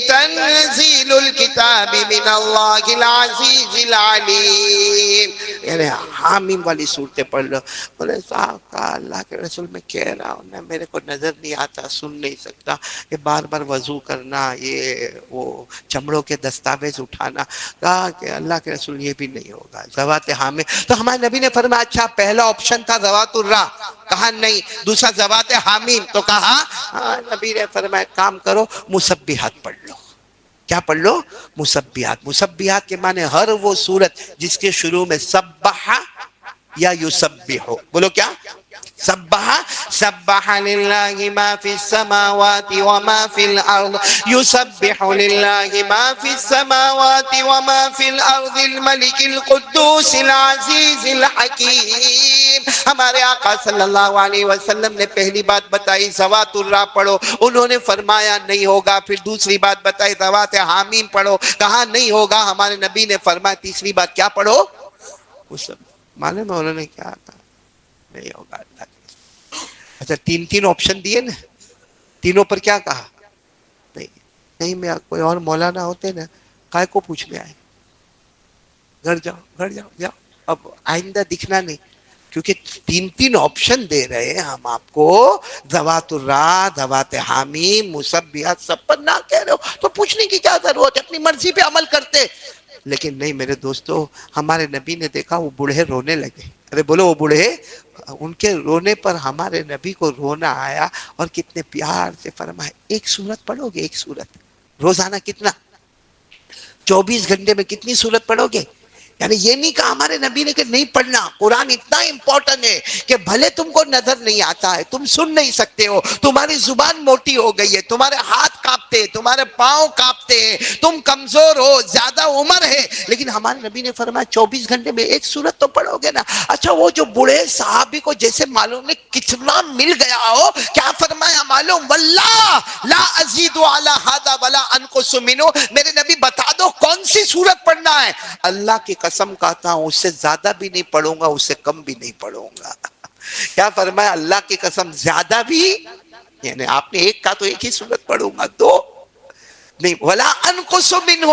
Speaker 1: تنزیل الکتاب من اللہ العزیز العلیم، یعنی حامیم والی صورتیں پڑھ لو. بولے صاحب کہا اللہ کے رسول میں کہہ رہا ہوں نا، میرے کو نظر نہیں آتا، سن نہیں سکتا، یہ بار بار وضو کرنا، یہ وہ چمڑوں کے دستاویز اٹھانا. کہا کہ اللہ کے رسول یہ بھی نہیں ہوگا ذوات حامیم. تو ہمارے نبی نے فرمایا اچھا پہلا آپشن تھا ذوات الراء، کہا نہیں. دوسرا ذوات حامیم، تو کہا ہاں. نبی نے فرمایا کام کرو مسبحات پڑھ لو. کیا پڑھ لو؟ مسبحات. مسبحات کے معنی ہر وہ سورت جس کے شروع میں سبح یا یسبح؟ بولو کیا؟ سبح، سبح للہ ما فی السماوات وما فی الارض، یسبح للہ ما فی السماوات وما فی الارض الملک القدوس العزیز الحکیم۔ ہمارے آقا صلی اللہ علیہ وسلم نے پہلی بات بتائی ذوات الرا پڑھو، انہوں نے فرمایا نہیں ہوگا۔ پھر دوسری بات بتائی ذوات حامیم پڑھو، کہا نہیں ہوگا۔ ہمارے نبی نے فرمایا تیسری بات کیا پڑھو؟ وہ سب معلوم ہے انہوں نے کیا کہا؟ نہیں ہوگا اللہ کے۔ اچھا تین آپشن دیے نا، تینوں پر کیا کہا؟ نہیں میں کوئی اور مولانا ہوتے نا کائے کو پوچھنے آئے، گھر جاؤ گھر جاؤ جاؤ، اب آئندہ دکھنا نہیں، کیونکہ تین آپشن دے رہے ہیں ہم آپ کو، ذوات الرا، ذوات حامیم، مسبحات، سب پر نہ کہہ رہے ہو تو پوچھنے کی کیا ضرورت ہے؟ اپنی مرضی پہ عمل کرتے۔ لیکن نہیں میرے دوستو، ہمارے نبی نے دیکھا وہ بوڑھے رونے لگے، ارے بولو وہ بوڑھے، ان کے رونے پر ہمارے نبی کو رونا آیا، اور کتنے پیار سے فرمایا ایک سورت پڑھو گے، ایک سورت روزانہ، کتنا؟ 24 گھنٹے میں کتنی سورت پڑھو گے؟ یعنی یہ نہیں کہا ہمارے نبی نے کہ نہیں پڑھنا، قرآن اتنا امپورٹنٹ ہے کہ بھلے تم کو نظر نہیں آتا ہے، تم سن نہیں سکتے ہو، تمہاری زبان موٹی ہو گئی ہے، تمہارے ہاتھ کانپتے ہیں، تمہارے پاؤں کانپتے ہیں، تم کمزور ہو، زیادہ عمر ہے، لیکن ہمارے نبی نے فرمایا 24 گھنٹے میں ایک سورت تو پڑھو گے نا۔ اچھا وہ جو بوڑھے صحابی کو جیسے معلوم نہیں کتنا مل گیا ہو، کیا فرمایا معلوم؟ واللہ لا ازید علی ھذا ولا انقص منہ، میرے نبی بتا دو کون سی سورت پڑھنا ہے؟ اللہ کی قسم کہتا ہوں اس سے زیادہ بھی نہیں پڑھوں گا، اس سے کم بھی نہیں پڑھوں گا۔ کیا فرمایا؟ اللہ کی قسم زیادہ بھی، یعنی آپ نے ایک کہا تو ایک ہی سورت پڑھوں گا، دو نہیں، ولا انقص منہ،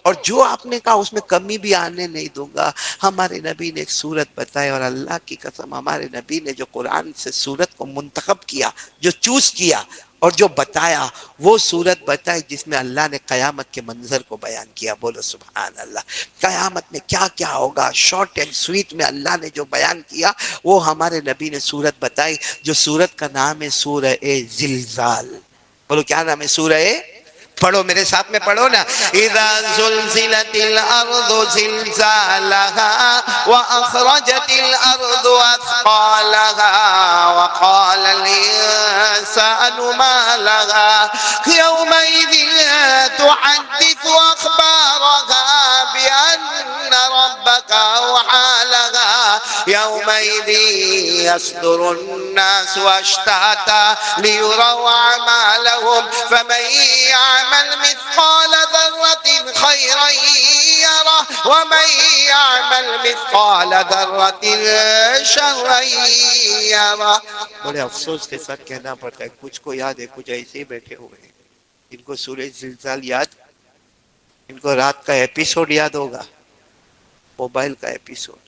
Speaker 1: اور جو آپ نے کہا اس میں کمی بھی آنے نہیں دوں گا۔ ہمارے نبی نے ایک سورت بتائی، اور اللہ کی قسم ہمارے نبی نے جو قرآن سے سورت کو منتخب کیا، جو چوز کیا اور جو بتایا، وہ سورت بتائی جس میں اللہ نے قیامت کے منظر کو بیان کیا۔ بولو سبحان اللہ، قیامت میں کیا کیا ہوگا، شارٹ اینڈ سویٹ میں اللہ نے جو بیان کیا وہ ہمارے نبی نے سورت بتائی، جو سورت کا نام ہے سورہ زلزال۔ بولو کیا نام ہے؟ سورہ، پڑھو میرے ساتھ میں پڑھو نا، اذا زلزلت الارض زلزالها واخرجت الارض اثقالها وقال الانسان ما لها يومئذ تحدث اخبارها بان ربك اوحى لها يومئذ يصدر الناس اشتاتا ليروا اعمالهم فمن يعمل مثقال ذرة خيرا يره ومن يعمل مثقال ذرة شرا يره۔ بڑے افسوس کے ساتھ کہنا پڑتا ہے، کچھ کو یاد ہے، کچھ ایسے ہی بیٹھے ہوئے ہیں، ان کو سورہ زلزال یاد، ان کو رات کا ایپیسوڈ یاد ہوگا، موبائل کا ایپیسوڈ،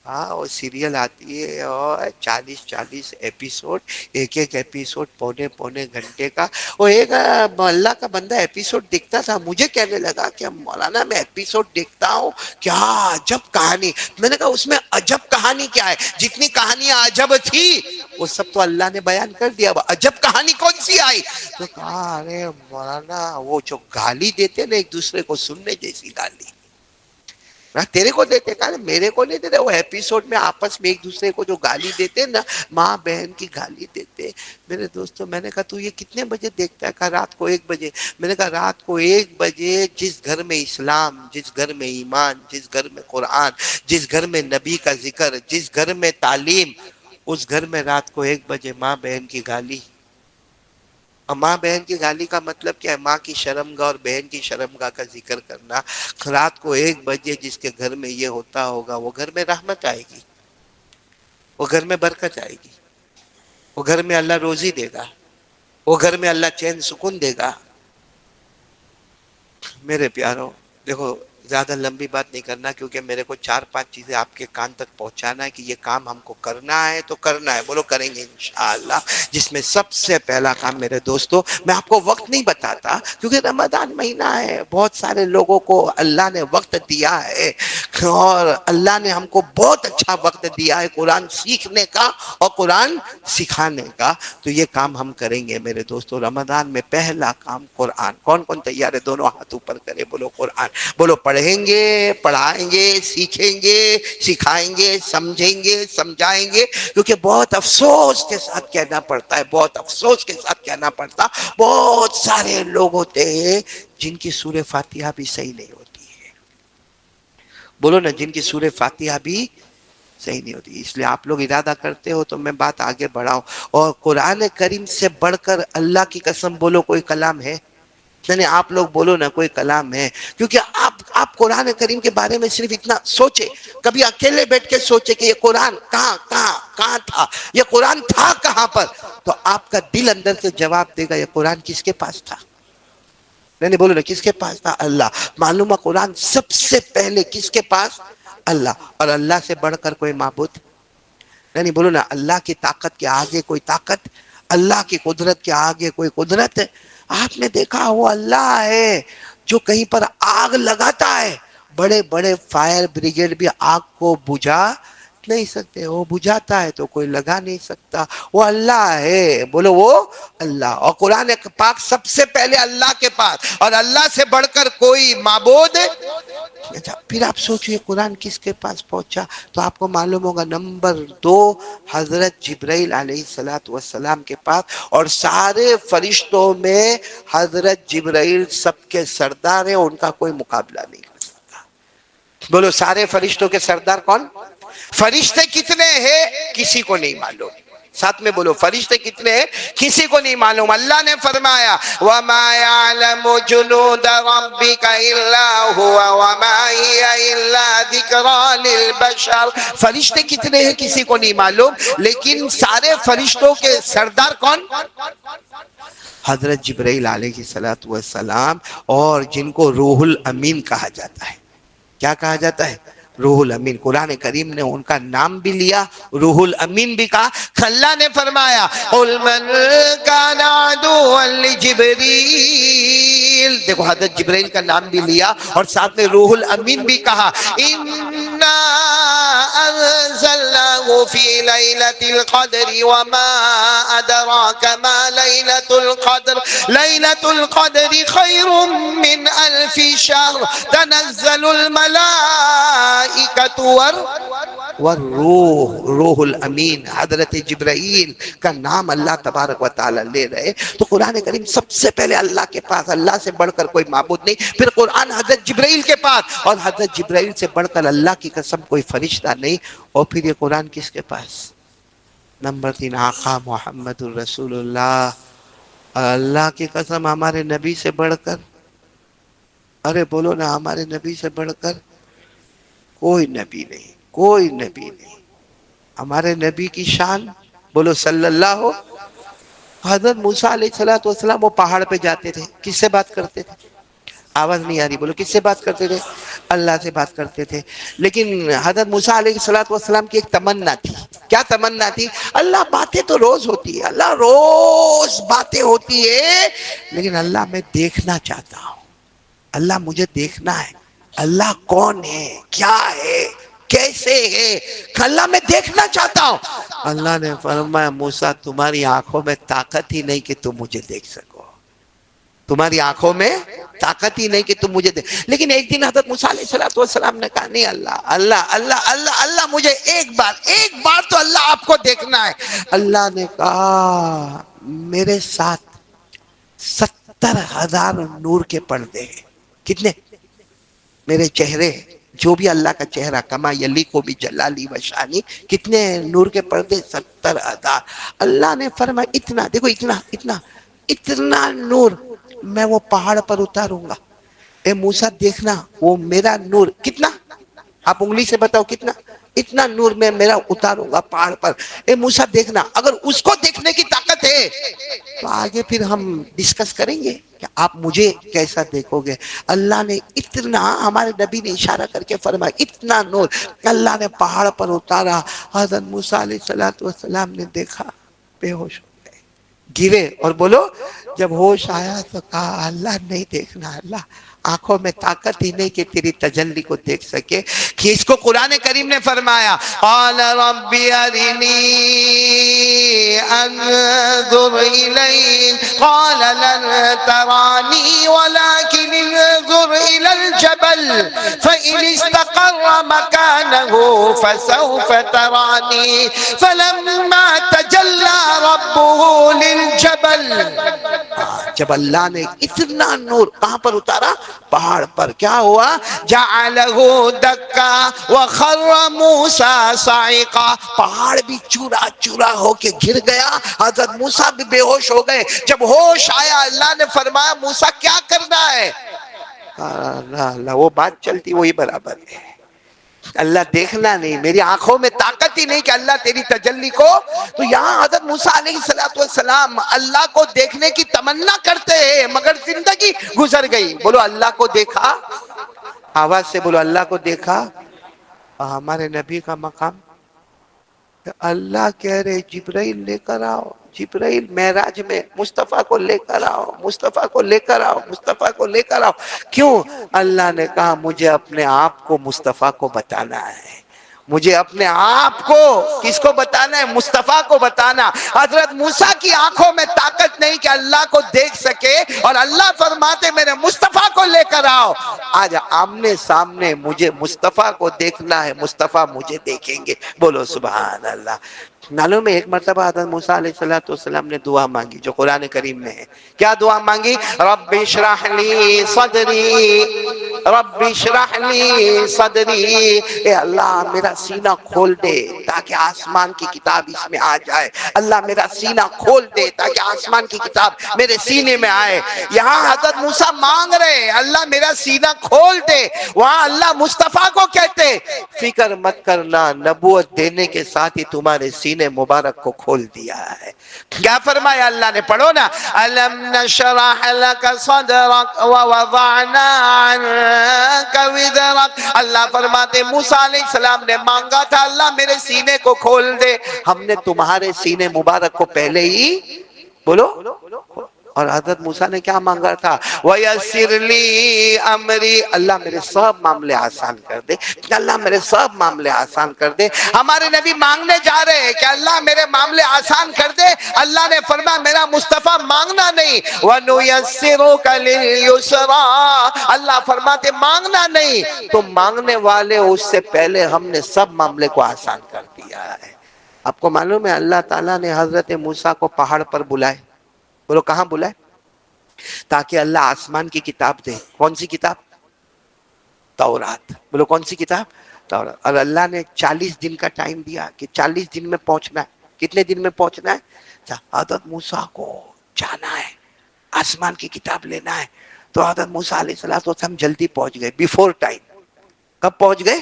Speaker 1: ہاں وہ سیریل آتی ہے اور 40 ایپیسوڈ، ایک ایپیسوڈ پونے گھنٹے کا، وہ ایک اللہ کا بندہ ایپیسوڈ دیکھتا تھا، مجھے کہنے لگا کہ مولانا میں ایپیسوڈ دیکھتا ہوں، کیا عجب کہانی۔ میں نے کہا اس میں عجب کہانی کیا ہے؟ جتنی کہانیاں عجب تھی وہ سب تو اللہ نے بیان کر دیا، عجب کہانی کون سی آئی؟ تو کہا ارے مولانا وہ جو گالی دیتے نا ایک دوسرے کو، سننے جیسی گالی، تیرے کو دیتے، کہا میرے کو نہیں دیتے، وہ ایپیسوڈ میں آپس میں ایک دوسرے کو جو گالی دیتے نا، ماں بہن کی گالی دیتے۔ میرے دوستو میں نے کہا تو یہ کتنے بجے دیکھتا ہے؟ کہا رات کو 1 بجے۔ میں نے کہا رات کو 1 بجے جس گھر میں اسلام، جس گھر میں ایمان، جس گھر میں قرآن، جس گھر میں نبی کا ذکر، جس گھر میں تعلیم، اس گھر میں رات کو 1 بجے ماں بہن کی گالی۔ اور ماں بہن کی گالی کا مطلب کیا ہے؟ ماں کی شرمگاہ اور بہن کی شرمگاہ کا ذکر کرنا۔ رات کو 1 بجے جس کے گھر میں یہ ہوتا ہوگا، وہ گھر میں رحمت آئے گی، وہ گھر میں برکت آئے گی، وہ گھر میں اللہ روزی دے گا، وہ گھر میں اللہ چین سکون دے گا۔ میرے پیاروں دیکھو، زیادہ لمبی بات نہیں کرنا، کیونکہ میرے کو 4-5 چیزیں آپ کے کان تک پہنچانا ہے کہ یہ کام ہم کو کرنا ہے تو کرنا ہے، بولو کریں گے انشاءاللہ۔ جس میں سب سے پہلا کام میرے دوستو، میں آپ کو وقت نہیں بتاتا کیونکہ رمضان مہینہ ہے، بہت سارے لوگوں کو اللہ نے وقت دیا ہے، اور اللہ نے ہم کو بہت اچھا وقت دیا ہے قرآن سیکھنے کا اور قرآن سکھانے کا، تو یہ کام ہم کریں گے میرے دوستو۔ رمضان میں پہلا کام قرآن، کون کون تیار ہے؟ دونوں ہاتھ اوپر کرے، بولو قرآن، بولو پڑھے پڑھیں گے، پڑھائیں گے، سیکھیں گے، سکھائیں گے، سمجھیں گے، سمجھائیں گے، کیونکہ بہت افسوس کے ساتھ کہنا پڑتا ہے، بہت افسوس کے ساتھ کہنا پڑتا، بہت سارے لوگ ہوتے ہیں جن کی سورہ فاتحہ بھی صحیح نہیں ہوتی ہے۔ بولو نا، جن کی سورہ فاتحہ بھی صحیح نہیں ہوتی۔ اس لیے آپ لوگ ارادہ کرتے ہو تو میں بات آگے بڑھاؤں۔ اور قرآن کریم سے بڑھ کر اللہ کی قسم بولو کوئی کلام ہے؟ نہیں، آپ لوگ بولو نا کوئی کلام ہے، کیونکہ آپ قرآن کریم کے بارے میں صرف اتنا سوچے، کبھی اکیلے بیٹھ کے سوچے کہ یہ قرآن کہاں تھا، یہ قرآن تھا کہاں پر، تو آپ کا دل اندر سے جواب دے گا یہ قرآن کس کے پاس تھا۔ نہیں بولو نا، کس کے پاس تھا؟ اللہ۔ معلوم ہے قرآن سب سے پہلے کس کے پاس؟ اللہ۔ اور اللہ سے بڑھ کر کوئی معبود؟ نہیں بولو نا، اللہ کی طاقت کے آگے کوئی طاقت، اللہ کی قدرت کے آگے کوئی قدرت؟ آپ نے دیکھا وہ اللہ ہے جو کہیں پر آگ لگاتا ہے، بڑے بڑے فائر بریگیڈ بھی آگ کو بجھا نہیں سکتے، وہ بجھاتا ہے تو کوئی لگا نہیں سکتا، وہ اللہ ہے۔ بولو وہ اللہ۔ اور قرآن پاک سب سے پہلے اللہ کے پاس، اور اللہ سے بڑھ کر کوئی معبود۔ اچھا، پھر آپ سوچئے قرآن کس کے پاس پہنچا، تو آپ کو معلوم ہوگا نمبر 2 حضرت جبرائیل علیہ السلام کے پاس۔ اور سارے فرشتوں میں حضرت جبرائیل سب کے سردار ہیں، ان کا کوئی مقابلہ نہیں کر سکتا۔ بولو سارے فرشتوں کے سردار کون؟ فرشتے کتنے ہیں کسی کو نہیں معلوم، ساتھ میں بولو فرشتے کتنے ہیں کسی کو نہیں معلوم۔ اللہ نے فرمایا وَمَا يَعْلَمُ جُنُودَ رَبِّكَ إِلَّا هُوَ وَمَا هِيَ إِلَّا ذِكْرَى لِلْبَشَرِ۔ فرشتے کتنے ہیں کسی کو نہیں معلوم، لیکن سارے فرشتوں کے سردار کون؟ حضرت جبرائیل علیہ السلام، اور جن کو روح الامین کہا جاتا ہے۔ کیا کہا جاتا ہے؟ روح الامین۔ قرآن کریم نے ان کا نام بھی لیا، روح الامین بھی کہا۔ اللہ نے فرمایا قُلْ مَنْ كَانَ عَدُوًّا لِجِبْرِيلَ، دیکھو حضرت جبرائیل کا نام بھی لیا اور ساتھ میں روح الامین بھی کہا۔ إِنَّا أَنزَلْنَاهُ فِي لَيْلَةِ الْقَدْرِ وَمَا أَدْرَاكَ مَا لَيْلَةُ الْقَدْرِ لَيْلَةُ الْقَدْرِ خَيْرٌ مِّنْ أَلْفِ شَهْرٍ تَنَزَّلُ الْمَلَائِكَةُ والروح۔ روح الامین حضرت جبرائیل کا نام اللہ تبارک و تعالی لے رہے، تو قرآن کریم سب سے پہلے اللہ کے پاس، اللہ سے بڑھ کر کوئی معبود نہیں، پھر قرآن حضرت جبرائیل کے پاس، اور حضرت جبرائیل سے بڑھ کر اللہ کی قسم کوئی فرشتہ نہیں، اور پھر یہ قرآن کس کے پاس؟ نمبر 3 آقا محمد الرسول اللہ۔ اللہ کی قسم ہمارے نبی سے بڑھ کر، ارے بولو نا، ہمارے نبی سے بڑھ کر کوئی نبی نہیں، کوئی نبی نہیں۔ ہمارے نبی کی شان بولو صلی اللہ ہو۔ حضرت موسیٰ علیہ السلام وہ پہاڑ پہ جاتے تھے، کس سے بات کرتے تھے؟ آواز نہیں آ رہی، بولو کس سے بات کرتے تھے؟ اللہ سے بات کرتے تھے۔ لیکن حضرت موسیٰ علیہ السلام کی ایک تمنا تھی۔ کیا تمنا تھی؟ اللہ باتیں تو روز ہوتی ہے، اللہ روز باتیں ہوتی ہے، لیکن اللہ میں دیکھنا چاہتا ہوں، اللہ مجھے دیکھنا ہے، اللہ کون ہے، کیا ہے، کیسے ہے، اللہ میں دیکھنا چاہتا ہوں۔ اللہ نے فرمایا موسیٰ تمہاری آنکھوں میں طاقت ہی نہیں کہ تم مجھے دیکھ سکو، تمہاری آنکھوں میں طاقت ہی نہیں کہ تم مجھے دیکھ۔ لیکن ایک دن حضرت موسیٰ علیہ السلام نے کہا نہیں اللہ مجھے ایک بار تو اللہ آپ کو دیکھنا ہے۔ اللہ نے کہا میرے ساتھ 70,000 نور کے پردے ہیں۔ کتنے؟ میرے چہرے، جو بھی اللہ کا چہرہ کما یلیقو بجلالی و شانی، کتنے نور کے پردے؟ 70,000۔ اللہ نے فرمایا اتنا، دیکھو اتنا نور میں وہ پہاڑ پر اتاروں گا، اے موسیٰ دیکھنا وہ میرا نور کتنا، آپ انگلی سے بتاؤ کتنا، اتنا نور میں میرا اتاروں گا پہاڑ پر، اے موسیٰ دیکھنا۔ اگر اس کو دیکھنے کی طاقت ہے تو آگے پھر ہم ڈسکس کریں گے کہ آپ مجھے کیسا دیکھو گے۔ اللہ نے اتنا، ہمارے نبی نے اشارہ کر کے فرمایا اتنا نور اللہ نے پہاڑ پر اتارا۔ حضرت موسیٰ علیہ السلام نے دیکھا، بے ہوش ہو گئے، گرے اور بولو جب ہوش آیا تو کہا اللہ نہیں دیکھنا، اللہ آنکھوں میں طاقت ہی نہیں کہ تیری تجلی کو دیکھ سکے. کہ اس کو قرآن کریم نے فرمایا قال رب ارنی انظر الیک قال لن ترانی ولكن انظر الى الجبل فإن استقر مكانه فسوف ترانی فلما تجلى ربه للجبل. جب اللہ نے اتنا نور کہاں پر اتارا؟ پہاڑ پر. کیا ہوا؟ جعلہ دکا وخر موسیٰ صاعقا. پہاڑ بھی چورا چورا ہو کے گر گیا، حضرت موسیٰ بھی بے ہوش ہو گئے. جب ہوش آیا اللہ نے فرمایا موسیٰ کیا کرنا ہے؟ اللہ وہ بات چلتی وہی برابر ہے. اللہ دیکھنا نہیں، میری آنکھوں میں طاقت ہی نہیں کہ اللہ تیری تجلی کو. تو یہاں حضرت موسیٰ علیہ السلام اللہ کو دیکھنے کی تمنا کرتے ہیں مگر زندگی گزر گئی. بولو اللہ کو دیکھا، آواز سے بولو اللہ کو دیکھا. ہمارے نبی کا مقام اللہ کہہ رہے جبرائیل لے کر آؤ، جبرائیل معراج میں مصطفیٰ کو لے کر آؤ، مصطفیٰ کو لے کر آؤ، مصطفیٰ کو لے کر آؤ. کیوں؟ اللہ نے کہا مجھے اپنے آپ کو مصطفیٰ کو بتانا ہے. مجھے اپنے آپ کو کس کو بتانا ہے؟ مصطفیٰ کو بتانا. حضرت موسیٰ کی آنکھوں میں طاقت نہیں کہ اللہ کو دیکھ سکے اور اللہ فرماتے میرے مصطفیٰ کو لے کر آؤ. آج آمنے سامنے مجھے مصطفیٰ کو دیکھنا ہے، مصطفیٰ مجھے دیکھیں گے. بولو سبحان اللہ. معلوم ہے ایک مرتبہ حضرت موسیٰ علیہ السلام نے دعا مانگی جو قرآن کریم میں ہے. کیا دعا مانگی؟ رب اشرح لی صدری، رب اشرح لی صدری. اے اللہ میرا سینہ کھول دے تاکہ آسمان کی کتاب اس میں آ جائے. اللہ میرا سینہ کھول دے تاکہ آسمان کی کتاب میرے سینے میں آئے. یہاں حضرت موسیٰ مانگ رہے اللہ میرا سینہ کھول دے، وہاں اللہ مصطفیٰ کو کہتے فکر مت کرنا، نبوت دینے کے ساتھ ہی تمہارے سینے مبارک کو کھول دیا ہے. کیا فرمایا اللہ نے؟ پڑھو نا الم نشرح لك صدرك ووضعنا عنك وزرك. اللہ فرماتے موسیٰ علیہ السلام نے مانگا تھا اللہ میرے سینے کو کھول دے، ہم نے تمہارے سینے مبارک کو پہلے ہی بولو. اور حضرت موسیٰ نے کیا مانگا تھا؟ وَيَسِّرْ لِي أَمْرِي. اللہ میرے سب معاملے آسان کر دے، اللہ میرے سب معاملے آسان کر دے. ہمارے نبی مانگنے جا رہے ہیں کہ اللہ میرے معاملے آسان کر دے. اللہ نے فرمایا میرا مصطفیٰ مانگنا نہیں. وَنُيَسِّرُكَ لِلْيُسْرَىٰ. اللہ فرماتے مانگنا نہیں، تم مانگنے والے اس سے پہلے ہم نے سب معاملے کو آسان کر دیا ہے. آپ کو معلوم ہے اللہ تعالیٰ نے حضرت موسیٰ کو پہاڑ پر بلائے. بولو کہاں بلائے؟ تاکہ اللہ آسمان کی کتاب دے. کون سی کتاب؟ تورات. بولو کون سی کتاب؟ تورات. اور اللہ نے 40 دن کا ٹائم دیا کہ 40 دن میں پہنچنا ہے. کتنے دن میں پہنچنا ہے؟ حضرت موسیٰ کو جانا ہے، آسمان کی کتاب لینا ہے. تو حضرت موسیٰ علیہ السلام جلدی پہنچ گئے، بیفور ٹائم. کب پہنچ گئے؟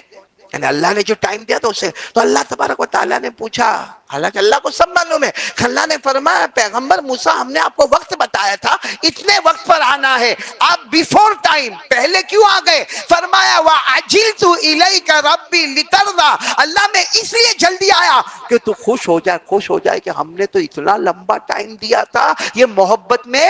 Speaker 1: یعنی اللہ نے جو ٹائم دیا تھا اسے. تو اللہ تبارک و تعالیٰ نے پوچھا، حالانکہ اللہ کو سب معلوم ہے، اللہ نے فرمایا پیغمبر موسیٰ ہم نے آپ کو وقت بتایا تھا اتنے وقت پر آنا ہے، آپ بیفور ٹائم پہلے کیوں آ گئے؟ فرمایا وَعَجِلْتُ إِلَيْكَ رَبِّي لِتَرْضَىٰ. اللہ میں اس لیے جلدی آیا کہ تو خوش ہو جائے کہ ہم نے تو اتنا لمبا ٹائم دیا تھا. یہ محبت میں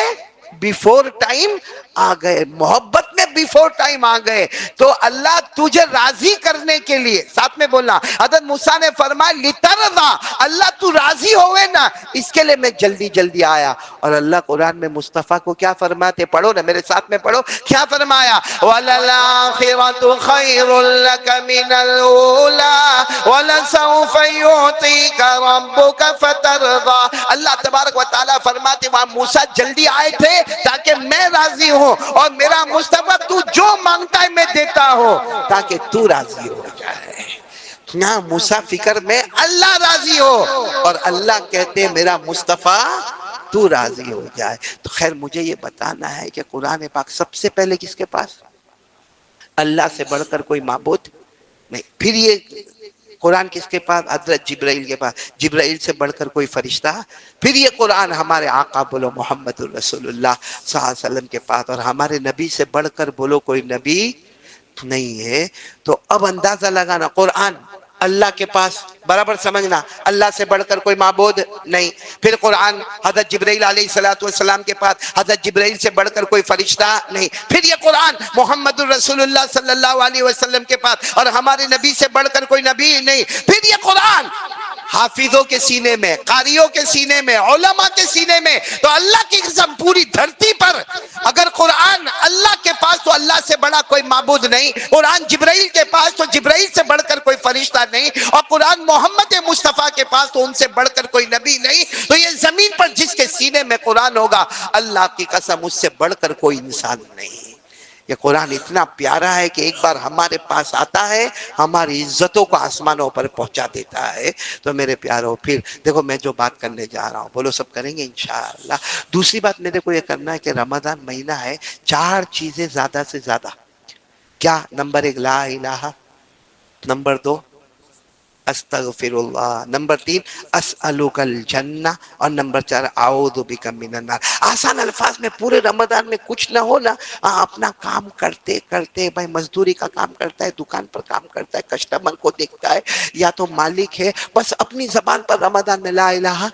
Speaker 1: بیفور ٹائم آ گئے، محبت میں بیفور ٹائم آ گئے. تو اللہ تجھے راضی کرنے کے لیے، ساتھ میں بولنا، حضرت موسیٰ نے فرمایا لِتَرْضَىٰ. اللہ تو راضی ہوئے نا، اس کے لیے میں جلدی آیا. اور اللہ قرآن میں مصطفیٰ کو کیا فرماتے؟ پڑھو نا میرے ساتھ میں پڑھو. کیا فرمایا؟ وَلَلْآخِرَةُ خَيْرٌ لَكَ مِنَ الْأُولَىٰ وَلَسَوْفَ يُعْطِيكَ رَبُّكَ فَتَرْضَىٰ. اللہ تبارک و تعالیٰ فرماتے وہاں موسیٰ جلدی آئے تھے تاکہ میں راضی ہوں اور میرا مصطفیٰ تو جو مانگتا ہے میں دیتا ہوں تاکہ تو راضی ہو جائے. نہ موسیٰ فکر میں اللہ راضی ہو اور اللہ کہتے میرا مصطفیٰ تو راضی ہو جائے. تو خیر مجھے یہ بتانا ہے کہ قرآن پاک سب سے پہلے کس کے پاس؟ اللہ سے بڑھ کر کوئی معبود نہیں. پھر یہ قرآن کس کے پاس؟ حضرت جبرائیل کے پاس. جبرائیل سے بڑھ کر کوئی فرشتہ. پھر یہ قرآن ہمارے آقا بولو محمد الرسول اللہ صلی اللہ علیہ وسلم کے پاس. اور ہمارے نبی سے بڑھ کر بولو کوئی نبی نہیں ہے. تو اب اندازہ لگانا قرآن اللہ کے پاس، برابر سمجھنا، اللہ سے بڑھ کر کوئی معبود نہیں. پھر قرآن حضرت جبرائیل علیہ السلام کے پاس، حضرت جبرائیل سے بڑھ کر کوئی فرشتہ نہیں. پھر یہ قرآن محمد الرسول اللہ صلی اللہ علیہ وسلم کے پاس، اور ہمارے نبی سے بڑھ کر کوئی نبی نہیں. پھر یہ قرآن حافظوں کے سینے میں، قاریوں کے سینے میں، علماء کے سینے میں. تو اللہ کی قسم پوری دھرتی پر اگر قرآن اللہ کے پاس تو اللہ سے بڑا کوئی معبود نہیں، قرآن جبرائیل کے پاس تو جبرائیل سے بڑھ کر کوئی فرشتہ نہیں، اور قرآن محمد مصطفیٰ کے پاس تو ان سے بڑھ کر کوئی نبی نہیں. تو یہ زمین پر جس کے سینے میں قرآن ہوگا، اللہ کی قسم اس سے بڑھ کر کوئی انسان نہیں. یہ قرآن اتنا پیارا ہے کہ ایک بار ہمارے پاس آتا ہے، ہماری عزتوں کو آسمانوں پر پہنچا دیتا ہے. تو میرے پیاروں، پھر دیکھو میں جو بات کرنے جا رہا ہوں، بولو سب کریں گے انشاءاللہ. دوسری بات میرے کو یہ کرنا ہے کہ رمضان مہینہ ہے، 4 چیزیں زیادہ سے زیادہ. کیا؟ نمبر 1 لا الہ، نمبر 2 استغفر اللہ، نمبر 3 اسألک الجنہ، اور نمبر 4 اعوذ بک من النار. آسان الفاظ میں پورے رمضان میں کچھ نہ ہو نا، اپنا کام کرتے کرتے، بھائی مزدوری کا کام کرتا ہے، دکان پر کام کرتا ہے، کسٹمر کو دیکھتا ہے، یا تو مالک ہے، بس اپنی زبان پر رمضان میں لا الہ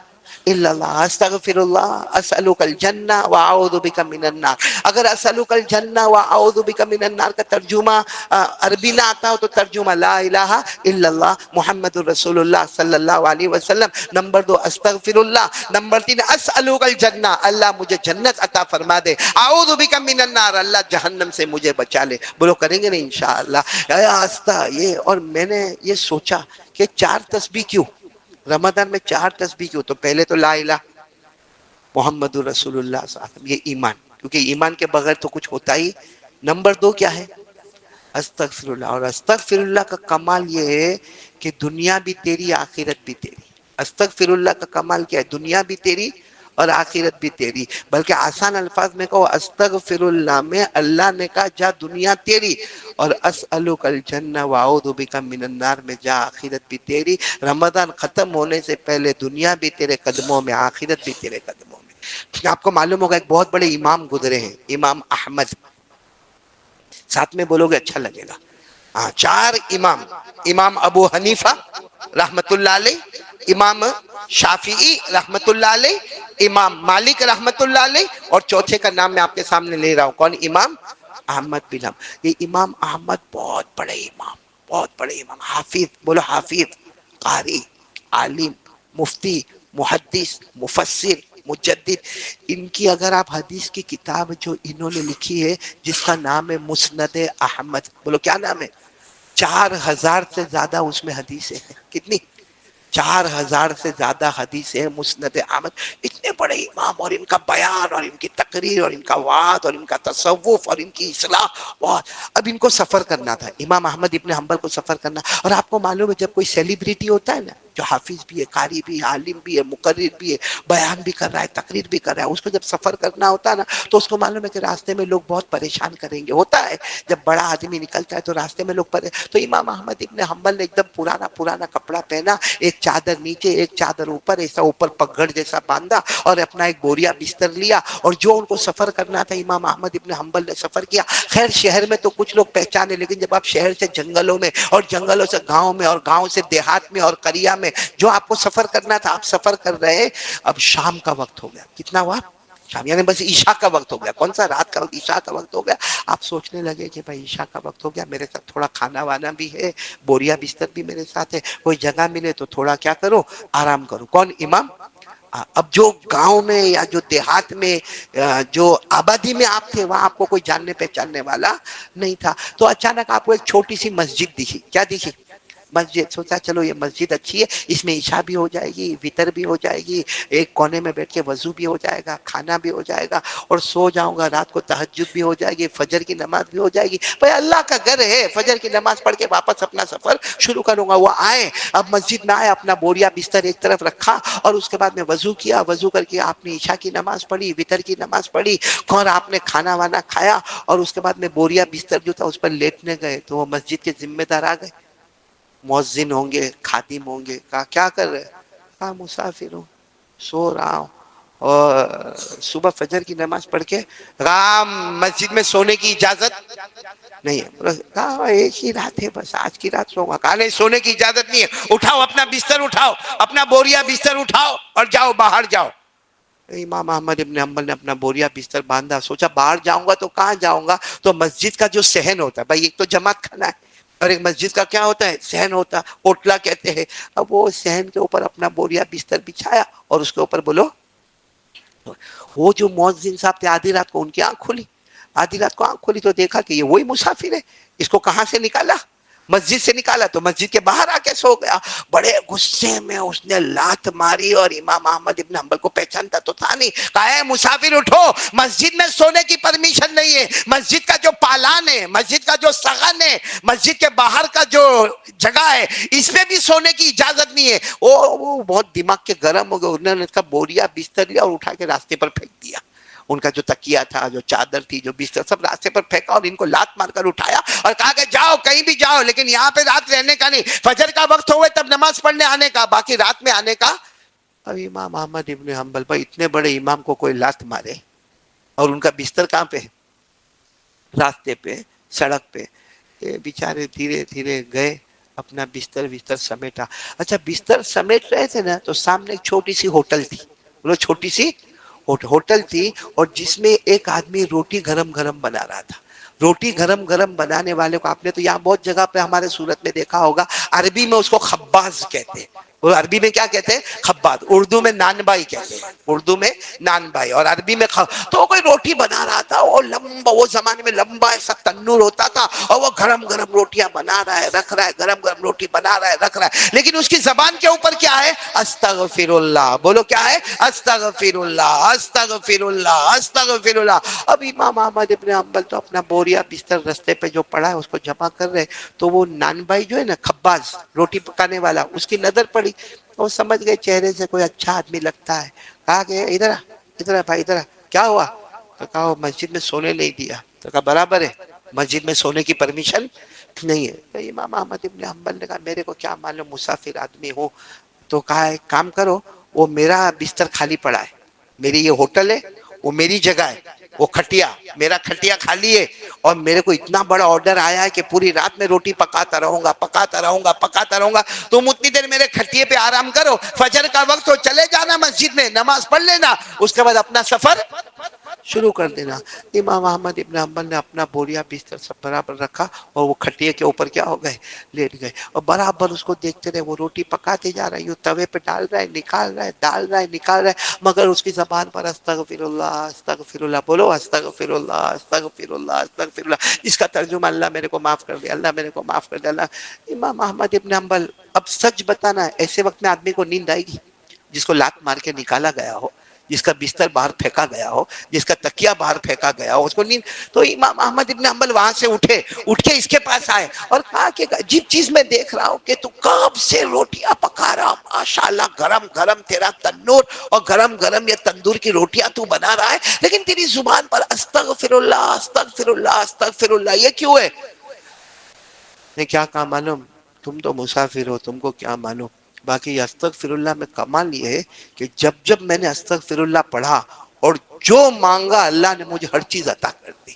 Speaker 1: الا اللہ، استغفر اللہ، اسألک الجنہ واعوذ بک من النار. اگر اسألک الجنہ واعوذ بک من النار کا ترجمہ عربی نہ آتا ہو تو ترجمہ لا الہ الا اللہ محمد الرسول اللہ صلی اللہ علیہ وسلم. نمبر 2 استغفر اللہ، نمبر 3 اسألک الجنہ، اللہ مجھے جنت عطا فرما دے، اعوذ بک من النار، اللہ جہنم سے مجھے بچا لے. بولو کریں گے نا انشاءاللہ. یہ اور میں نے یہ سوچا کہ 4 تسبیح کیوں رمضان میں، 4 تسبیح کیوں؟ تو پہلے تو لا الہ محمد الرسول اللہ صلی اللہ علیہ وسلم، یہ ایمان، کیونکہ ایمان کے بغیر تو کچھ ہوتا ہی. نمبر 2 کیا ہے؟ استغفر اللہ. اور استغفر اللہ کا کمال یہ ہے کہ دنیا بھی تیری، آخرت بھی تیری. استغفر اللہ کا کمال کیا ہے؟ دنیا بھی تیری اور آخرت بھی تیری. بلکہ آسان الفاظ میں کہو، استغفر اللہ میں اللہ نے کہا جا دنیا تیری، اور اسألک الجنہ واعوذ بک من النار میں جا آخرت بھی تیری. رمضان ختم ہونے سے پہلے دنیا بھی تیرے قدموں میں، آخرت بھی تیرے قدموں میں. آپ کو معلوم ہوگا ایک بہت بڑے امام گزرے ہیں، امام احمد. ساتھ میں بولو گے اچھا لگے گا. 4 امام: امام ابو حنیفہ رحمت اللہ علیہ، امام شافعی رحمت اللہ علیہ، امام مالک رحمت اللہ علیہ، اور چوتھے کا نام میں آپ کے سامنے لے رہا ہوں، کون؟ امام احمد بن حنبل. یہ امام احمد بہت بڑے امام، بہت بڑے امام، حافظ، بولو حافظ، قاری، عالم، مفتی، محدث، مفسر، مجدد. ان کی اگر آپ حدیث کی کتاب جو انہوں نے لکھی ہے جس کا نام ہے مسند احمد، بولو کیا نام ہے؟ 4000 سے زیادہ اس میں حدیثیں ہیں. کتنی؟ 4000 سے زیادہ حدیث ہے مسند احمد. اتنے بڑے امام، اور ان کا بیان اور ان کی تقریر اور ان کا وعظ اور ان کا تصوف اور ان کی اصلاح بہت. اب ان کو سفر کرنا تھا، امام احمد ابن حنبل کو سفر کرنا. اور آپ کو معلوم ہے جب کوئی سیلیبریٹی ہوتا ہے نا، جو حافظ بھی ہے، قاری بھی ہے، عالم بھی ہے، مقرر بھی ہے، بیان بھی کر رہا ہے، تقریر بھی کر رہا ہے، اس کو جب سفر کرنا ہوتا ہے نا تو اس کو معلوم ہے کہ راستے میں لوگ بہت پریشان کریں گے. ہوتا ہے جب بڑا آدمی نکلتا ہے تو راستے میں لوگ تو امام احمد ابن حنبل نے ایک دم پرانا کپڑا پہنا، ایک چادر نیچے ایک چادر اوپر، ایسا اوپر پگڑ جیسا باندھا، اور اپنا ایک بوریا بستر لیا، اور جو ان کو سفر کرنا تھا امام احمد ابن حنبل نے سفر کیا. خیر شہر میں تو کچھ لوگ پہچانے، لیکن جب آپ شہر سے جنگلوں میں اور جنگلوں سے گاؤں میں اور گاؤں سے دیہات میں اور قریہ میں جو آپ کو سفر کرنا تھا آپ سفر کر رہے. اب شام کا وقت ہو گیا. کتنا ہوا؟ شام، یعنی بس عشاء کا وقت ہو گیا. کون سا؟ رات کا وقت، عشاء کا وقت ہو گیا. آپ سوچنے لگے کہ بھائی عشاء کا وقت ہو گیا، میرے ساتھ تھوڑا کھانا وانا بھی ہے، بوریا بستر بھی میرے ساتھ ہے، کوئی جگہ ملے تو تھوڑا کیا کرو، آرام کرو. کون؟ امام. اب جو گاؤں میں یا جو دیہات میں جو آبادی میں آپ تھے وہاں آپ کو کوئی جاننے پہچاننے والا نہیں تھا. تو اچانک آپ کو ایک چھوٹی سی مسجد دکھی. کیا دکھی؟ مسجد. سوچا چلو یہ مسجد اچھی ہے، اس میں عشاء بھی ہو جائے گی، وتر بھی ہو جائے گی، ایک کونے میں بیٹھ کے وضو بھی ہو جائے گا، کھانا بھی ہو جائے گا، اور سو جاؤں گا، رات کو تہجد بھی ہو جائے گی، فجر کی نماز بھی ہو جائے گی. بھائی اللہ کا گھر ہے، فجر کی نماز پڑھ کے واپس اپنا سفر شروع کروں گا. وہ آئے، اب مسجد میں آئے، اپنا بوریا بستر ایک طرف رکھا، اور اس کے بعد میں وضو کیا. وضو کر کے آپ نے عشاء کی نماز پڑھی، وتر کی نماز پڑھی، اور آپ نے کھانا وانا کھایا، اور اس کے بعد میں بوریا بستر جو تھا اس پر لیٹنے گئے. تو وہ مسجد کے ذمہ دار آ گئے، مؤذن ہوں گے، خادم ہوں گے. کہا کیا کر رہے؟ کہا مسافر ہوں، سو رہا ہوں. اور صبح فجر کی نماز پڑھ کے رام مسجد میں سونے کی اجازت نہیں ہے. کہا ایک ہی رات ہے بس، آج کی رات سوؤں گا. کہا نہیں، سونے کی اجازت نہیں ہے. اٹھاؤ اپنا بستر، اٹھاؤ اپنا بوریا بستر اٹھاؤ اور جاؤ باہر جاؤ. امام احمد ابن حنبل نے اپنا بوریا بستر باندھا. سوچا باہر جاؤں گا تو کہاں جاؤں گا؟ تو مسجد کا جو صحن ہوتا ہے بھائی، ایک تو جماعت کھانا ہے اور ایک مسجد کا کیا ہوتا ہے؟ صحن ہوتا ہے، اوٹلا کہتے ہیں. اب وہ صحن کے اوپر اپنا بوریا بستر بچھایا اور اس کے اوپر بولو. وہ جو مؤذن صاحب تھے آدھی رات کو ان کی آنکھ کھلی. آدھی رات کو آنکھ کھلی تو دیکھا کہ یہ وہی مسافر ہے. اس کو کہاں سے نکالا؟ مسجد سے نکالا. تو مسجد کے باہر آ کے سو گیا. بڑے غصے میں اس نے لات ماری اور امام احمد ابن حنبل کو پہچانتا تو تھا نہیں. کہا ہے مسافر اٹھو، مسجد میں سونے کی پرمیشن نہیں ہے. مسجد کا جو پالان ہے، مسجد کا جو سغن ہے، مسجد کے باہر کا جو جگہ ہے، اس میں بھی سونے کی اجازت نہیں ہے. وہ بہت دماغ کے گرم ہو گئے. انہوں نے اس کا بوریا بستر لیا اور اٹھا کے راستے پر پھینک دیا. ان کا جو تکیہ تھا، جو چادر تھی، جو بستر، سب راستے پر پھینکا اور ان کو لات مار کر اٹھایا اور کہا کہ جاؤ کہیں بھی جاؤ لیکن یہاں پہ رات رہنے کا نہیں. فجر کا وقت ہوئے تب نماز پڑھنے آنے کا، باقی رات میں آنے کا. اب امام احمد ابن حنبل بھائی، اتنے بڑے امام کو کوئی لات مارے اور ان کا بستر کہاں پہ؟ راستے پہ، سڑک پہ. بیچارے دھیرے دھیرے گئے، اپنا بستر سمیٹا. اچھا بستر سمیٹ رہے تھے نا تو سامنے ایک چھوٹی سی ہوٹل تھی. بولو چھوٹی سی ہوٹل تھی اور جس میں ایک آدمی روٹی گرم گرم بنا رہا تھا. روٹی گرم گرم بنانے والے کو آپ نے تو یہاں بہت جگہ پہ ہمارے صورت میں دیکھا ہوگا، عربی میں اس کو خباز کہتے ہیں. وہ عربی میں کیا کہتے ہیں؟ خباز. اردو میں نان بائی کہتے ہیں. اردو میں نان بائی اور عربی میں تو کوئی روٹی بنا رہا تھا اور لمبا، وہ زمانے میں لمبا ایسا تنور ہوتا تھا اور وہ گرم گرم روٹیاں بنا رہا ہے، رکھ رہا ہے، گرم گرم روٹی بنا رہا ہے، رکھ رہا ہے. لیکن اس کی زبان کے اوپر کیا ہے؟ استغفر اللہ. بولو کیا ہے؟ استغفر اللہ، استغفر اللہ، استغفر اللہ. اب امام احمد ابن حنبل تو اپنا بوریا بستر رستے پہ جو پڑا ہے اس کو جمع کر رہے. تو وہ نان بھائی جو ہے نا، خباز روٹی پکانے والا، اس کی نظر پڑی. وہ سمجھ گئے چہرے سے کوئی اچھا آدمی لگتا ہے. کہا کہ ادھر ادھر بھائی ادھر. کیا ہوا؟ تو کہا وہ مسجد میں سونے نہیں دیا. تو کہا برابر ہے، مسجد میں سونے کی پرمیشن نہیں ہے. تو امام احمد ابن حنبل نے کہا میرے کو کیا معلوم، مسافر آدمی ہوں. تو کہا ایک کام کرو، وہ میرا بستر خالی پڑا ہے، میری یہ ہوٹل ہے، وہ میری جگہ ہے، وہ کھٹیا میرا کھٹیا خالی ہے اور میرے کو اتنا بڑا آرڈر آیا ہے کہ پوری رات میں روٹی پکاتا رہوں گا، پکاتا رہوں گا، پکاتا رہوں گا. تم اتنی دیر میرے کھٹیے پہ آرام کرو، فجر کا وقت ہو چلے جانا مسجد میں، نماز پڑھ لینا، اس کے بعد اپنا سفر شروع کر دینا. امام احمد ابن حنبل نے اپنا بوریا بستر سب برابر رکھا اور وہ کھٹیے کے اوپر کیا ہو گئے؟ لیٹ گئے. اور برابر اس کو دیکھتے رہے. وہ روٹی پکاتے جا رہا ہے، یوں توے پہ ڈال رہا ہے، نکال رہا ہے، ڈال رہا ہے، نکال رہا ہے، مگر اس کی زبان پر استغفر اللہ، استغفر اللہ. بولو استغفر اللہ، استغفر اللہ، استغفر اللہ. اس کا ترجمہ اللہ میرے کو معاف کر دے، اللہ میرے کو معاف کر دے. اللہ. امام احمد ابن حنبل. اب سچ بتانا ہے، ایسے وقت میں آدمی کو نیند آئے گی؟ جس کو لات مار کے نکالا گیا ہو، جس کا بستر باہر پھینکا گیا ہو، جس کا تکیہ باہر پھینکا گیا ہو، اس کو نیند. تو امام احمد ابن حنبل وہاں سے اٹھے، اٹھ کے اس کے پاس آئے اور کہا کہ عجیب چیز میں دیکھ رہا ہوں کہ تو کب سے روٹیاں پکا رہا، ماشاءاللہ گرم گرم تیرا تنور اور گرم گرم یہ تندور کی روٹیاں تو بنا رہا ہے، لیکن تیری زبان پر استغفر اللہ، استغفر اللہ، استغفر اللہ. یہ کیوں ہے؟ نے کیا کہا معلوم؟ تم تو مسافر ہو، تم کو کیا معلوم. باقی استغفر اللہ میں کمال یہ ہے کہ جب جب میں نے استغفر اللہ پڑھا اور جو مانگا اللہ نے مجھے ہر چیز عطا کر دی.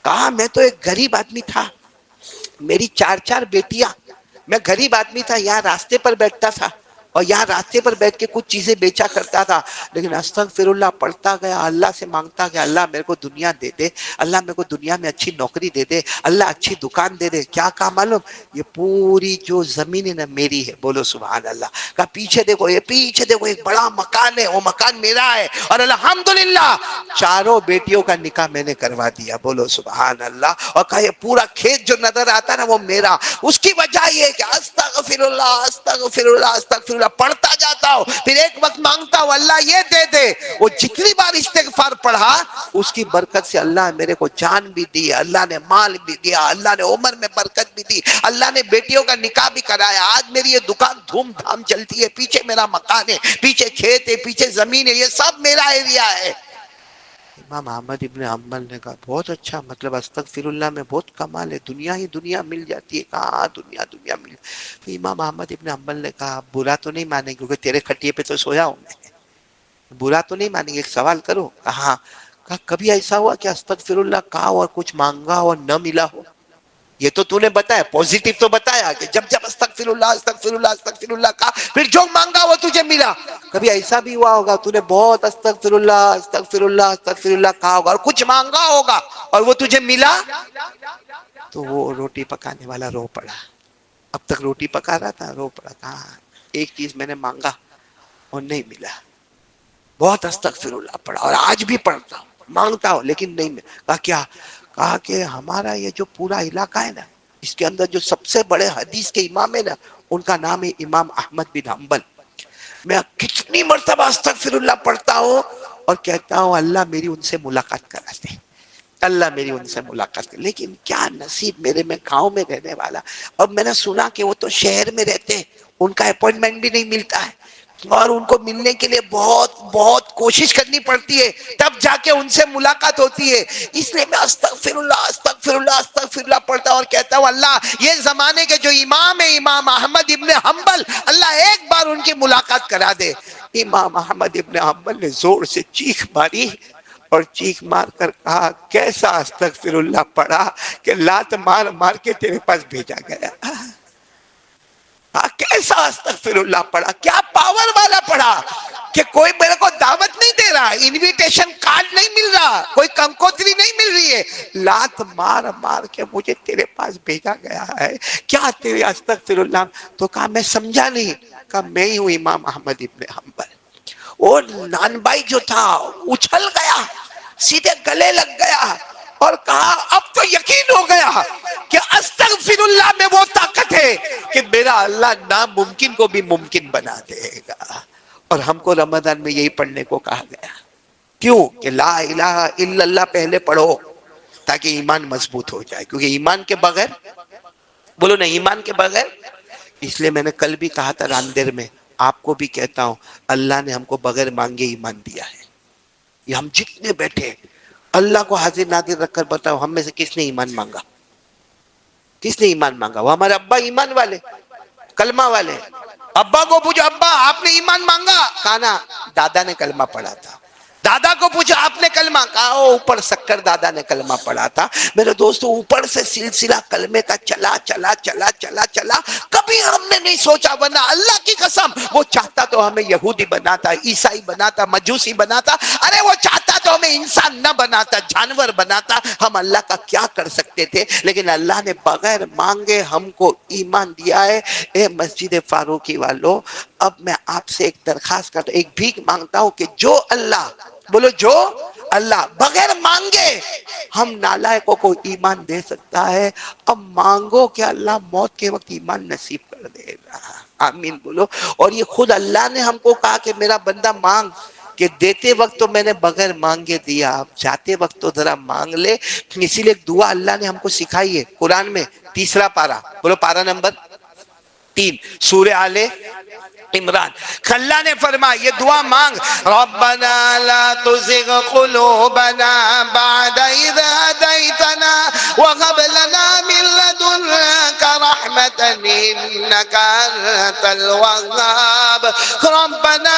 Speaker 1: کہا میں تو ایک غریب آدمی تھا، میری 4 بیٹیاں، میں غریب آدمی تھا، یہاں راستے پر بیٹھتا تھا اور یہاں راستے پر بیٹھ کے کچھ چیزیں بیچا کرتا تھا، لیکن استغفر اللہ پڑھتا گیا، اللہ سے مانگتا گیا اللہ میرے کو دنیا دے دے، اللہ میرے کو دنیا میں اچھی نوکری دے دے، اللہ اچھی دکان دے دے. کیا کہا معلوم؟ یہ پوری جو زمین ہے نا میری ہے. بولو سبحان اللہ. کہا پیچھے دیکھو، یہ پیچھے دیکھو ایک بڑا مکان ہے، وہ مکان میرا ہے اور الحمدللہ 4 بیٹیوں کا نکاح میں نے کروا دیا. بولو سبحان اللہ. اور کہا یہ پورا کھیت جو نظر آتا نا وہ میرا. اس کی وجہ یہ کہ استغفر اللہ، استغفر اللہ، استغفر اللہ پڑھتا جاتا ہوں، پھر ایک وقت مانگتا ہوں اللہ یہ دے دے. وہ جتنی بار استغفار پڑھا اس کی برکت سے اللہ نے میرے کو جان بھی دی، اللہ نے مال بھی دیا، اللہ نے عمر میں برکت بھی دی، اللہ نے بیٹیوں کا نکاح بھی کرایا. آج میری یہ دکان دھوم دھام چلتی ہے، پیچھے میرا مکان ہے، پیچھے کھیت ہے، پیچھے زمین ہے، یہ سب میرا ایریا ہے. امام احمد ابن حنبل نے کہا بہت اچھا، مطلب استغفر اللہ میں بہت کمال ہے، دنیا ہی دنیا مل جاتی ہے. کہاں دنیا دنیا مل. امام احمد ابن حنبل نے کہا برا تو نہیں مانے کیونکہ تیرے کھٹیے پہ تو سویا ہوں میں. برا تو نہیں مانیں گے. ایک سوال کرو. کہا کبھی ایسا ہوا کہ استغفر اللہ کہا اور کچھ مانگا اور نہ ملا ہو؟ یہ تو تو نے بتایا پوزیٹو تو بتایا کہ جب جب استغفر اللہ استغفر اللہ استغفر اللہ کہا پھر جو مانگا وہ تجھے ملا. کبھی ایسا بھی ہوا ہوگا تو نے بہت استغفر اللہ استغفر اللہ استغفر اللہ کہا ہوگا اور کچھ مانگا ہوگا اور وہ تجھے ملا؟ تو وہ روٹی پکانے والا رو پڑا. اب تک روٹی پکا رہا تھا, رو پڑا. کہا ایک چیز میں نے مانگا اور نہیں ملا, بہت استغفر اللہ پڑھا اور آج بھی پڑھتا ہوں, مانگتا ہوں لیکن نہیں ملا. کہا کیا؟ کہا کہ ہمارا یہ جو پورا علاقہ ہے نا, اس کے اندر جو سب سے بڑے حدیث کے امام ہے نا, ان کا نام ہے امام احمد بن حنبل. میں کتنی مرتبہ استغفر اللہ پڑھتا ہوں اور کہتا ہوں اللہ میری ان سے ملاقات کرا دے, اللہ میری ان سے ملاقات کرے. لیکن کیا نصیب میرے, میں گاؤں میں رہنے والا. اب میں نے سنا کہ وہ تو شہر میں رہتے ہیں, ان کا اپوائنٹمنٹ بھی نہیں ملتا ہے اور ان کو ملنے کے لیے بہت بہت کوشش کرنی پڑتی ہے, تب جا کے ان سے ملاقات ہوتی ہے. اس لیے میں استغفر اللہ استغفر اللہ استغفر اللہ پڑھتا ہوں اور کہتا ہوں اللہ یہ زمانے کے جو امام ہے امام احمد ابن حنبل, اللہ ایک بار ان کی ملاقات کرا دے. امام احمد ابن حنبل نے زور سے چیخ ماری اور چیخ مار کر کہا کیسا استغفر اللہ پڑھا کہ لات مار مار کے تیرے پاس بھیجا گیا. کیسا استغفر اللہ پڑھا, کیا پاور والا پڑھا کہ کوئی میرے کو دعوت نہیں دے رہا, انویٹیشن کارڈ نہیں مل رہا, کوئی کنکوتری نہیں مل رہی ہے, لات مار مار کے مجھے تیرے پاس بھیجا گیا ہے, کیا تیرے استغفر اللہ؟ تو کہا میں سمجھا نہیں. کہا میں ہی ہوں امام احمد ابن حنبل. اور نان بھائی جو تھا اچھل گیا, سیدھے گلے لگ گیا اور کہا اب تو یقین ہو گیا کہ استغفر اللہ میں وہ طاقت ہے کہ میرا اللہ ناممکن کو بھی ممکن بنا دے گا. اور ہم کو رمضان میں یہی پڑھنے کو کہا گیا. کیوں؟ کہ لا الہ الا اللہ پہلے پڑھو تاکہ ایمان مضبوط ہو جائے, کیونکہ ایمان کے بغیر, بولو نا ایمان کے بغیر. اس لیے میں نے کل بھی کہا تھا راندیر میں, آپ کو بھی کہتا ہوں, اللہ نے ہم کو بغیر مانگے ایمان دیا ہے. یہ ہم جتنے بیٹھے اللہ کو حاضر ناظر رکھ کر بتاؤ ہم میں سے کس نے ایمان مانگا؟ کس نے ایمان مانگا؟ وہ ہمارے ابا ایمان والے, کلمہ والے. ابا کو پوچھو ابا آپ نے ایمان مانگا؟ کہا نا دادا نے کلمہ پڑھا تھا. دادا کو پوچھو آپ نے کلمہ؟ کہا اوپر سکر دادا نے کلمہ پڑھا تھا. میرے دوستو اوپر سے سلسلہ کلمے کا چلا چلا چلا چلا چلا, کبھی ہم نے نہیں سوچا, ورنہ اللہ کی قسم وہ چاہتا تو ہمیں یہودی بناتا, عیسائی بناتا, مجوسی بناتا, ارے وہ چاہتا تو ہمیں انسان نہ بناتا, جانور بناتا. ہم اللہ کا کیا کر سکتے تھے, لیکن اللہ نے بغیر مانگے ہم کو ایمان دیا ہے. اے مسجد فاروقی والو, اب میں آپ سے ایک درخواست کرتا ہوں, ایک بھیک مانگتا ہوں کہ جو اللہ, بولو جو اللہ بغیر مانگے ہم نالائقوں کو ایمان دے سکتا ہے, اب مانگو کہ اللہ موت کے وقت ایمان نصیب کر دے گا. آمین بولو. اور یہ خود اللہ نے ہم کو کہا کہ میرا بندہ مانگ, کہ دیتے وقت تو میں نے بغیر مانگے دیا, اب جاتے وقت تو ذرا مانگ لے. اسی لیے ایک دعا اللہ نے ہم کو سکھائی ہے قرآن میں, 3 پارہ, بولو پارہ نمبر 3 سورہ آل عمران. اللہ نے فرمایا یہ دعا مانگ, ربنا لا تزغ قلوبنا بعد اذ هديتنا وهب لنا من لدنك رحمة انك انت الوهاب ربنا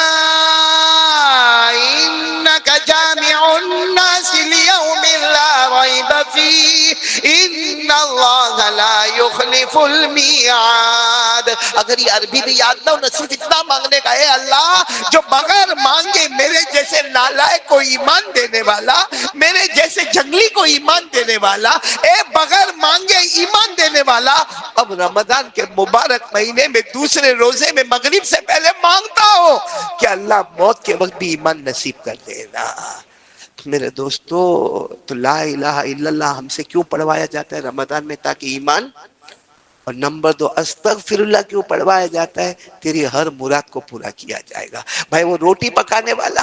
Speaker 1: انك جامع الناس ليوم لا ريب فيه ان اللہ لا يخلف الميعاد. اگر یہ عربی بھی یاد نہ ہو, نصیب اتنا مانگنے کا ہے اللہ جو بغیر مانگے میرے جیسے نالائق کو ایمان دینے والا, میرے جیسے جنگلی کو ایمان دینے والا, اے بغیر مانگے ایمان دینے والا. اب رمضان کے مبارک مہینے میں دوسرے روزے میں مغرب سے پہلے مانگتا ہو کہ اللہ موت کے وقت بھی ایمان نصیب کر دینا. میرے دوستو, تو لا الہ الا اللہ ہم سے کیوں پڑھوایا جاتا ہے رمضان میں؟ تاکہ ایمان. اور نمبر 2 استغفر اللہ کیوں پڑھوایا جاتا ہے؟ تیری ہر مراد کو پورا کیا جائے گا. بھائی وہ روٹی پکانے والا,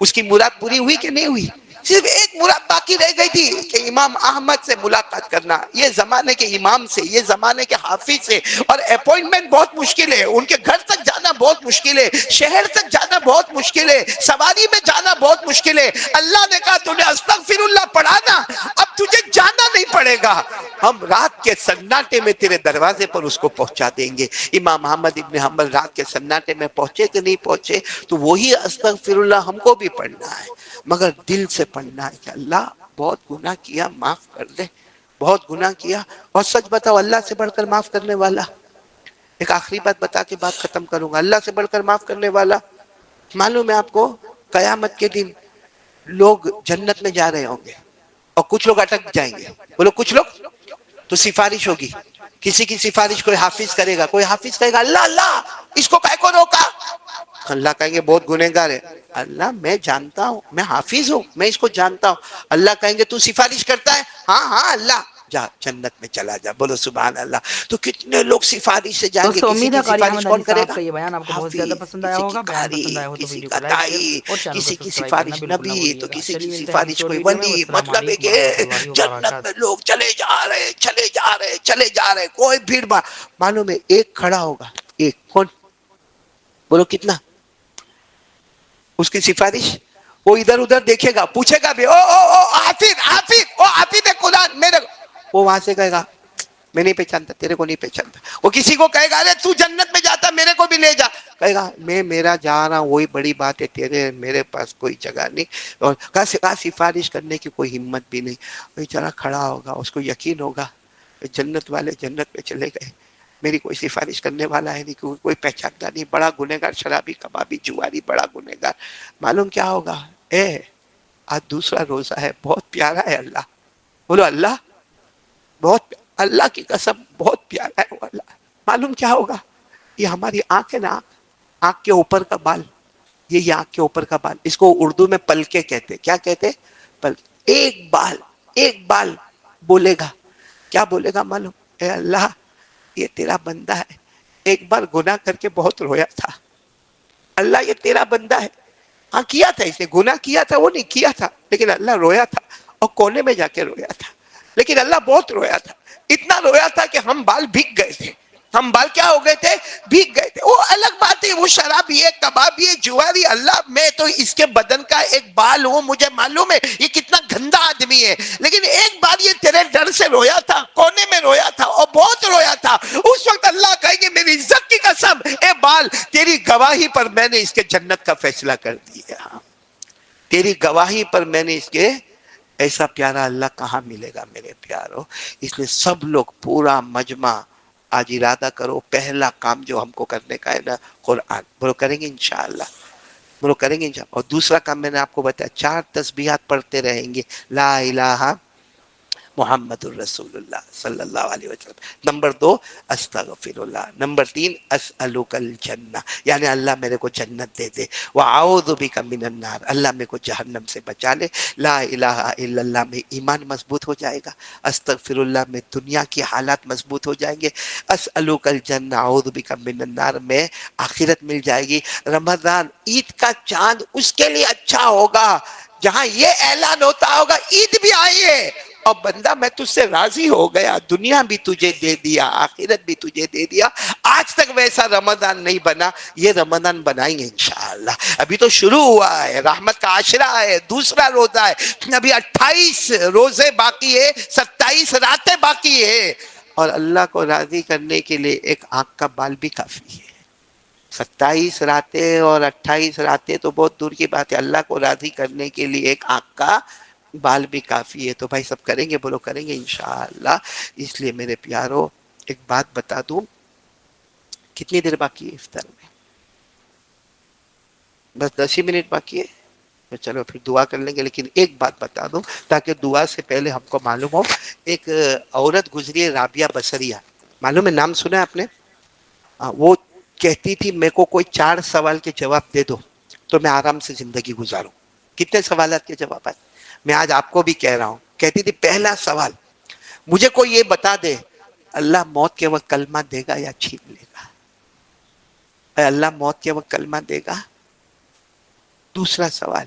Speaker 1: اس کی مراد پوری ہوئی کہ نہیں ہوئی؟ صرف ایک مراد باقی رہ گئی تھی کہ امام احمد سے ملاقات کرنا. یہ زمانے کے امام سے, یہ زمانے کے حافظ سے, اور اپوائنٹمنٹ بہت مشکل ہے, ان کے گھر تک جانا بہت مشکل ہے, شہر تک جانا بہت مشکل ہے, سواری میں جانا بہت مشکل ہے. اللہ نے کہا تو نے استغفر اللہ پڑھا نا, اب تجھے جانا نہیں پڑے گا, ہم رات کے سناٹے میں تیرے دروازے پر اس کو پہنچا دیں گے. امام احمد ابن حنبل رات کے سناٹے میں پہنچے کہ نہیں پہنچے, تو وہی استغفر اللہ ہم کو بھی پڑھنا ہے, مگر دل سے پڑھنا ہے کہ اللہ بہت گناہ کیا, معاف کر دے, بہت گناہ کیا. اور سچ بتاؤ, اللہ سے بڑھ کر معاف کرنے والا, ایک آخری بات بتا کے بات ختم کروں گا, اللہ سے بڑھ کر معاف کرنے والا معلوم ہے آپ کو, قیامت کے دن لوگ جنت میں جا رہے ہوں گے اور کچھ لوگ اٹک جائیں گے. بولو کچھ لوگ, تو سفارش ہوگی, کسی کی سفارش کوئی حافظ کرے گا, کوئی حافظ کہے گا اللہ اللہ اس کو کہے کو روکا, اللہ کہیں گے بہت گنہگار ہے, اللہ میں جانتا ہوں, میں حافظ ہوں, میں اس کو جانتا ہوں. اللہ کہیں گے تو سفارش کرتا ہے, ہاں ہاں اللہ جا جنت میں چلا جا. بولو سبحان اللہ. تو کتنے لوگ سفارش سے جائیں گے,
Speaker 2: دوستو
Speaker 1: کسی
Speaker 2: امید ہے
Speaker 1: کی
Speaker 2: قاری
Speaker 1: سفارش
Speaker 2: احمد
Speaker 1: کون
Speaker 2: علی
Speaker 1: کرے
Speaker 2: صاحب
Speaker 1: گا؟
Speaker 2: کا یہ بیان آپ کو بہت زیادہ
Speaker 1: حافظ.
Speaker 2: پسند آیا
Speaker 1: کسی کی
Speaker 2: ہوگا. بیان
Speaker 1: قاری,
Speaker 2: پسند آیا ہو تو
Speaker 1: کسی
Speaker 2: ویڈیو
Speaker 1: کا
Speaker 2: کو لائک شیئر
Speaker 1: دائی,
Speaker 2: اور چینل کو
Speaker 1: کسی کی
Speaker 2: سبسکرائب کرنا
Speaker 1: سفارش
Speaker 2: بالکل نہ
Speaker 1: نبی, تو
Speaker 2: بھولیے گا.
Speaker 1: کسی کی
Speaker 2: چلیے ملتے ہیں
Speaker 1: سفارش
Speaker 2: کسی اور
Speaker 1: کوئی
Speaker 2: ویڈیو میں.
Speaker 1: ولی.
Speaker 2: والسلام
Speaker 1: مطلب ہے
Speaker 2: علیکم
Speaker 1: کہ
Speaker 2: ورحمۃ اللہ
Speaker 1: جنت
Speaker 2: وبرکاتہ.
Speaker 1: میں لوگ چلے جا رہے, چلے جا رہے, چلے جا رہے, کوئی بھیڑ بھاڑ. معلوم ہے ایک کھڑا ہوگا, ایک کون, بولو کتنا, اس کی سفارش, وہ ادھر ادھر دیکھے گا, پوچھے گا بھی, او او او حافظ حافظ, او حافظ قرآن میرے, وہ وہاں سے کہے گا میں نہیں پہچانتا, تیرے کو نہیں پہچانتا. وہ کسی کو کہے گا ارے تو جنت میں جاتا, میرے کو بھی لے جا, کہے گا میں میرا جا رہا ہوں, وہی بڑی بات ہے, تیرے میرے پاس کوئی جگہ نہیں. اور کہا سفارش کرنے کی کوئی ہمت بھی نہیں. بیچارہ کھڑا ہوگا, اس کو یقین ہوگا جنت والے جنت میں چلے گئے, میری کوئی سفارش کرنے والا ہے نہیں, کوئی پہچانتا نہیں, بڑا گنہگار, شرابی, کبابی, جواری, بڑا گنہگار. معلوم کیا ہوگا, اے آج دوسرا روزہ ہے, بہت پیارا ہے اللہ. بولو اللہ, بہت, اللہ کی قسم بہت پیارا ہے وہ اللہ. معلوم کیا ہوگا, یہ ہماری آنکھ ہے نا, آنکھ کے اوپر کا بال, یہ آنکھ کے اوپر کا بال, اس کو اردو میں پلکے کہتے. کیا کہتے؟ پل. ایک بال, ایک بال بولے گا, کیا بولے گا معلوم, اے اللہ یہ تیرا بندہ ہے, ایک بار گناہ کر کے بہت رویا تھا, اللہ یہ تیرا بندہ ہے. ہاں کیا تھا, اسے گناہ کیا تھا, وہ نہیں کیا تھا, لیکن اللہ رویا تھا, اور کونے میں جا کے رویا تھا, لیکن اللہ بہت رویا تھا. اتنا رویا تھا کہ ہم بال بھیگ گئے تھے, ہم بال کیا ہو گئے تھے, بھیگ گئے تھے. وہ الگ بات ہے, وہ شرابی ہے, کبابی ہے, جواری, اللہ میں تو اس کے بدن کا ایک بال ہوں, مجھے معلوم ہے یہ کتنا گندا آدمی ہے, لیکن ایک بار یہ تیرے ڈر سے رویا تھا, کونے میں رویا تھا, اور بہت رویا تھا. اس وقت اللہ کہے گے میری عزت کی قسم, اے بال تیری گواہی پر میں نے اس کے جنت کا فیصلہ کر دیا, تیری گواہی پر میں نے اس کے, ایسا پیارا اللہ کہاں ملے گا میرے پیارو. اس لیے سب لوگ پورا مجمع آج ارادہ کرو, پہلا کام جو ہم کو کرنے کا ہے نا, قرآن. بولو کریں گے انشاءاللہ, بولو کریں گے انشاءاللہ. اور دوسرا کام میں نے آپ کو بتایا, 4 تسبیحات پڑھتے رہیں گے, لا الہ محمد الرسول اللہ صلی اللہ علیہ وسلم. نمبر 2 استغفر اللہ. نمبر 3 اسألک الجنہ, یعنی اللہ میرے کو جنت دے دے. وَأَعُوذُ بِكَ مِنَ النَّارِ, اللہ میرے کو جہنم سے بچا لے. لا الہ الا اللہ میں ایمان مضبوط ہو جائے گا. استغفر اللہ میں دنیا کی حالات مضبوط ہو جائیں گے. اسألک الجنہ, اعوذ بک من النار میں آخرت مل جائے گی. رمضان عید کا چاند اس کے لیے اچھا ہوگا جہاں یہ اعلان ہوتا ہوگا عید بھی آئی ہے, اور بندہ میں تجھ سے راضی ہو گیا, دنیا بھی تجھے دے دیا, آخرت بھی تجھے دے دیا. آج تک ویسا رمضان نہیں بنا, یہ رمضان بنائیں گے انشاءاللہ. ابھی تو شروع ہوا ہے, رحمت کا عاشرہ ہے, دوسرا روزہ ہے, ابھی 28 روزے باقی ہے, 27 راتیں باقی ہے. اور اللہ کو راضی کرنے کے لیے ایک آنکھ کا بال بھی کافی ہے. 27 راتیں اور 28 راتیں تو بہت دور کی بات ہے, اللہ کو راضی کرنے کے لیے ایک آنکھ کا بال بھی کافی ہے. تو بھائی سب کریں گے, بولو کریں گے انشاءاللہ. اس لیے میرے پیارو ایک بات بتا دوں, کتنی دیر باقی ہے افطار میں؟ بس 10 ہی منٹ باقی ہے. چلو پھر دعا کر لیں گے, لیکن ایک بات بتا دوں تاکہ دعا سے پہلے ہم کو معلوم ہو. ایک عورت گزری ہے, رابعہ بصریہ, معلوم ہے نام سنا ہے آپ نے؟ وہ کہتی تھی میرے کو کوئی 4 سوال کے جواب دے دو تو میں آرام سے زندگی گزاروں. کتنے سوالات کے جوابات میں آج آپ کو بھی کہہ رہا ہوں. کہتی تھی پہلا سوال, مجھے کوئی یہ بتا دے اللہ موت کے وقت کلمہ دے گا یا چھین لے گا. اے اللہ موت کے وقت کلمہ دے گا. دوسرا سوال,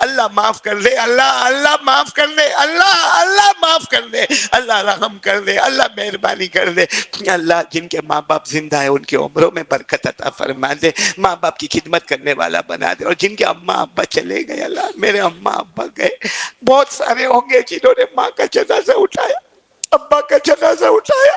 Speaker 1: اللہ معاف کر دے, اللہ معاف کر دے, اللہ معاف کر دے, اللہ رحم کر دے, اللہ مہربانی کر دے. اللہ جن کے ماں باپ زندہ ہیں ان کے عمروں میں برکت عطا فرما دے, ماں باپ کی خدمت کرنے والا بنا دے. اور جن کے اماں ابا چلے گئے, اللہ میرے اماں ابا گئے, بہت سارے ہوں گے جنہوں نے ماں کا جنازہ اٹھایا, ابا کا جنازہ اٹھایا,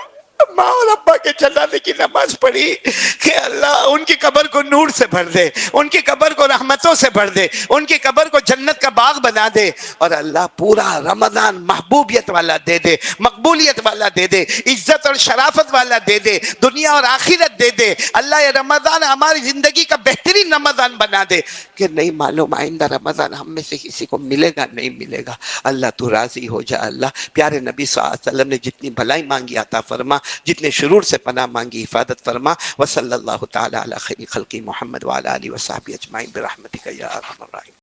Speaker 1: ماں اور ابا کے جنازے کی نماز پڑھی, کہ اللہ ان کی قبر کو نور سے بھر دے, ان کی قبر کو رحمتوں سے بھر دے, ان کی قبر کو جنت کا باغ بنا دے. اور اللہ پورا رمضان محبوبیت والا دے دے, مقبولیت والا دے دے, عزت اور شرافت والا دے دے, دنیا اور آخرت دے دے. اللہ یہ رمضان ہماری زندگی کا بہترین رمضان بنا دے, کہ نہیں معلوم آئندہ رمضان ہم میں سے کسی کو ملے گا نہیں ملے گا. اللہ تو راضی ہو جا. اللہ پیارے نبی صلی اللہ علیہ وسلم نے جتنی بھلائی مانگی عطا فرما, جتنے شرور سے پناہ مانگی حفاظت فرما. وصلی اللہ تعالی علی خیر خلقی محمد وعلی آلہ وصحبہ اجمعین برحمتک یا ارحم الراحمین.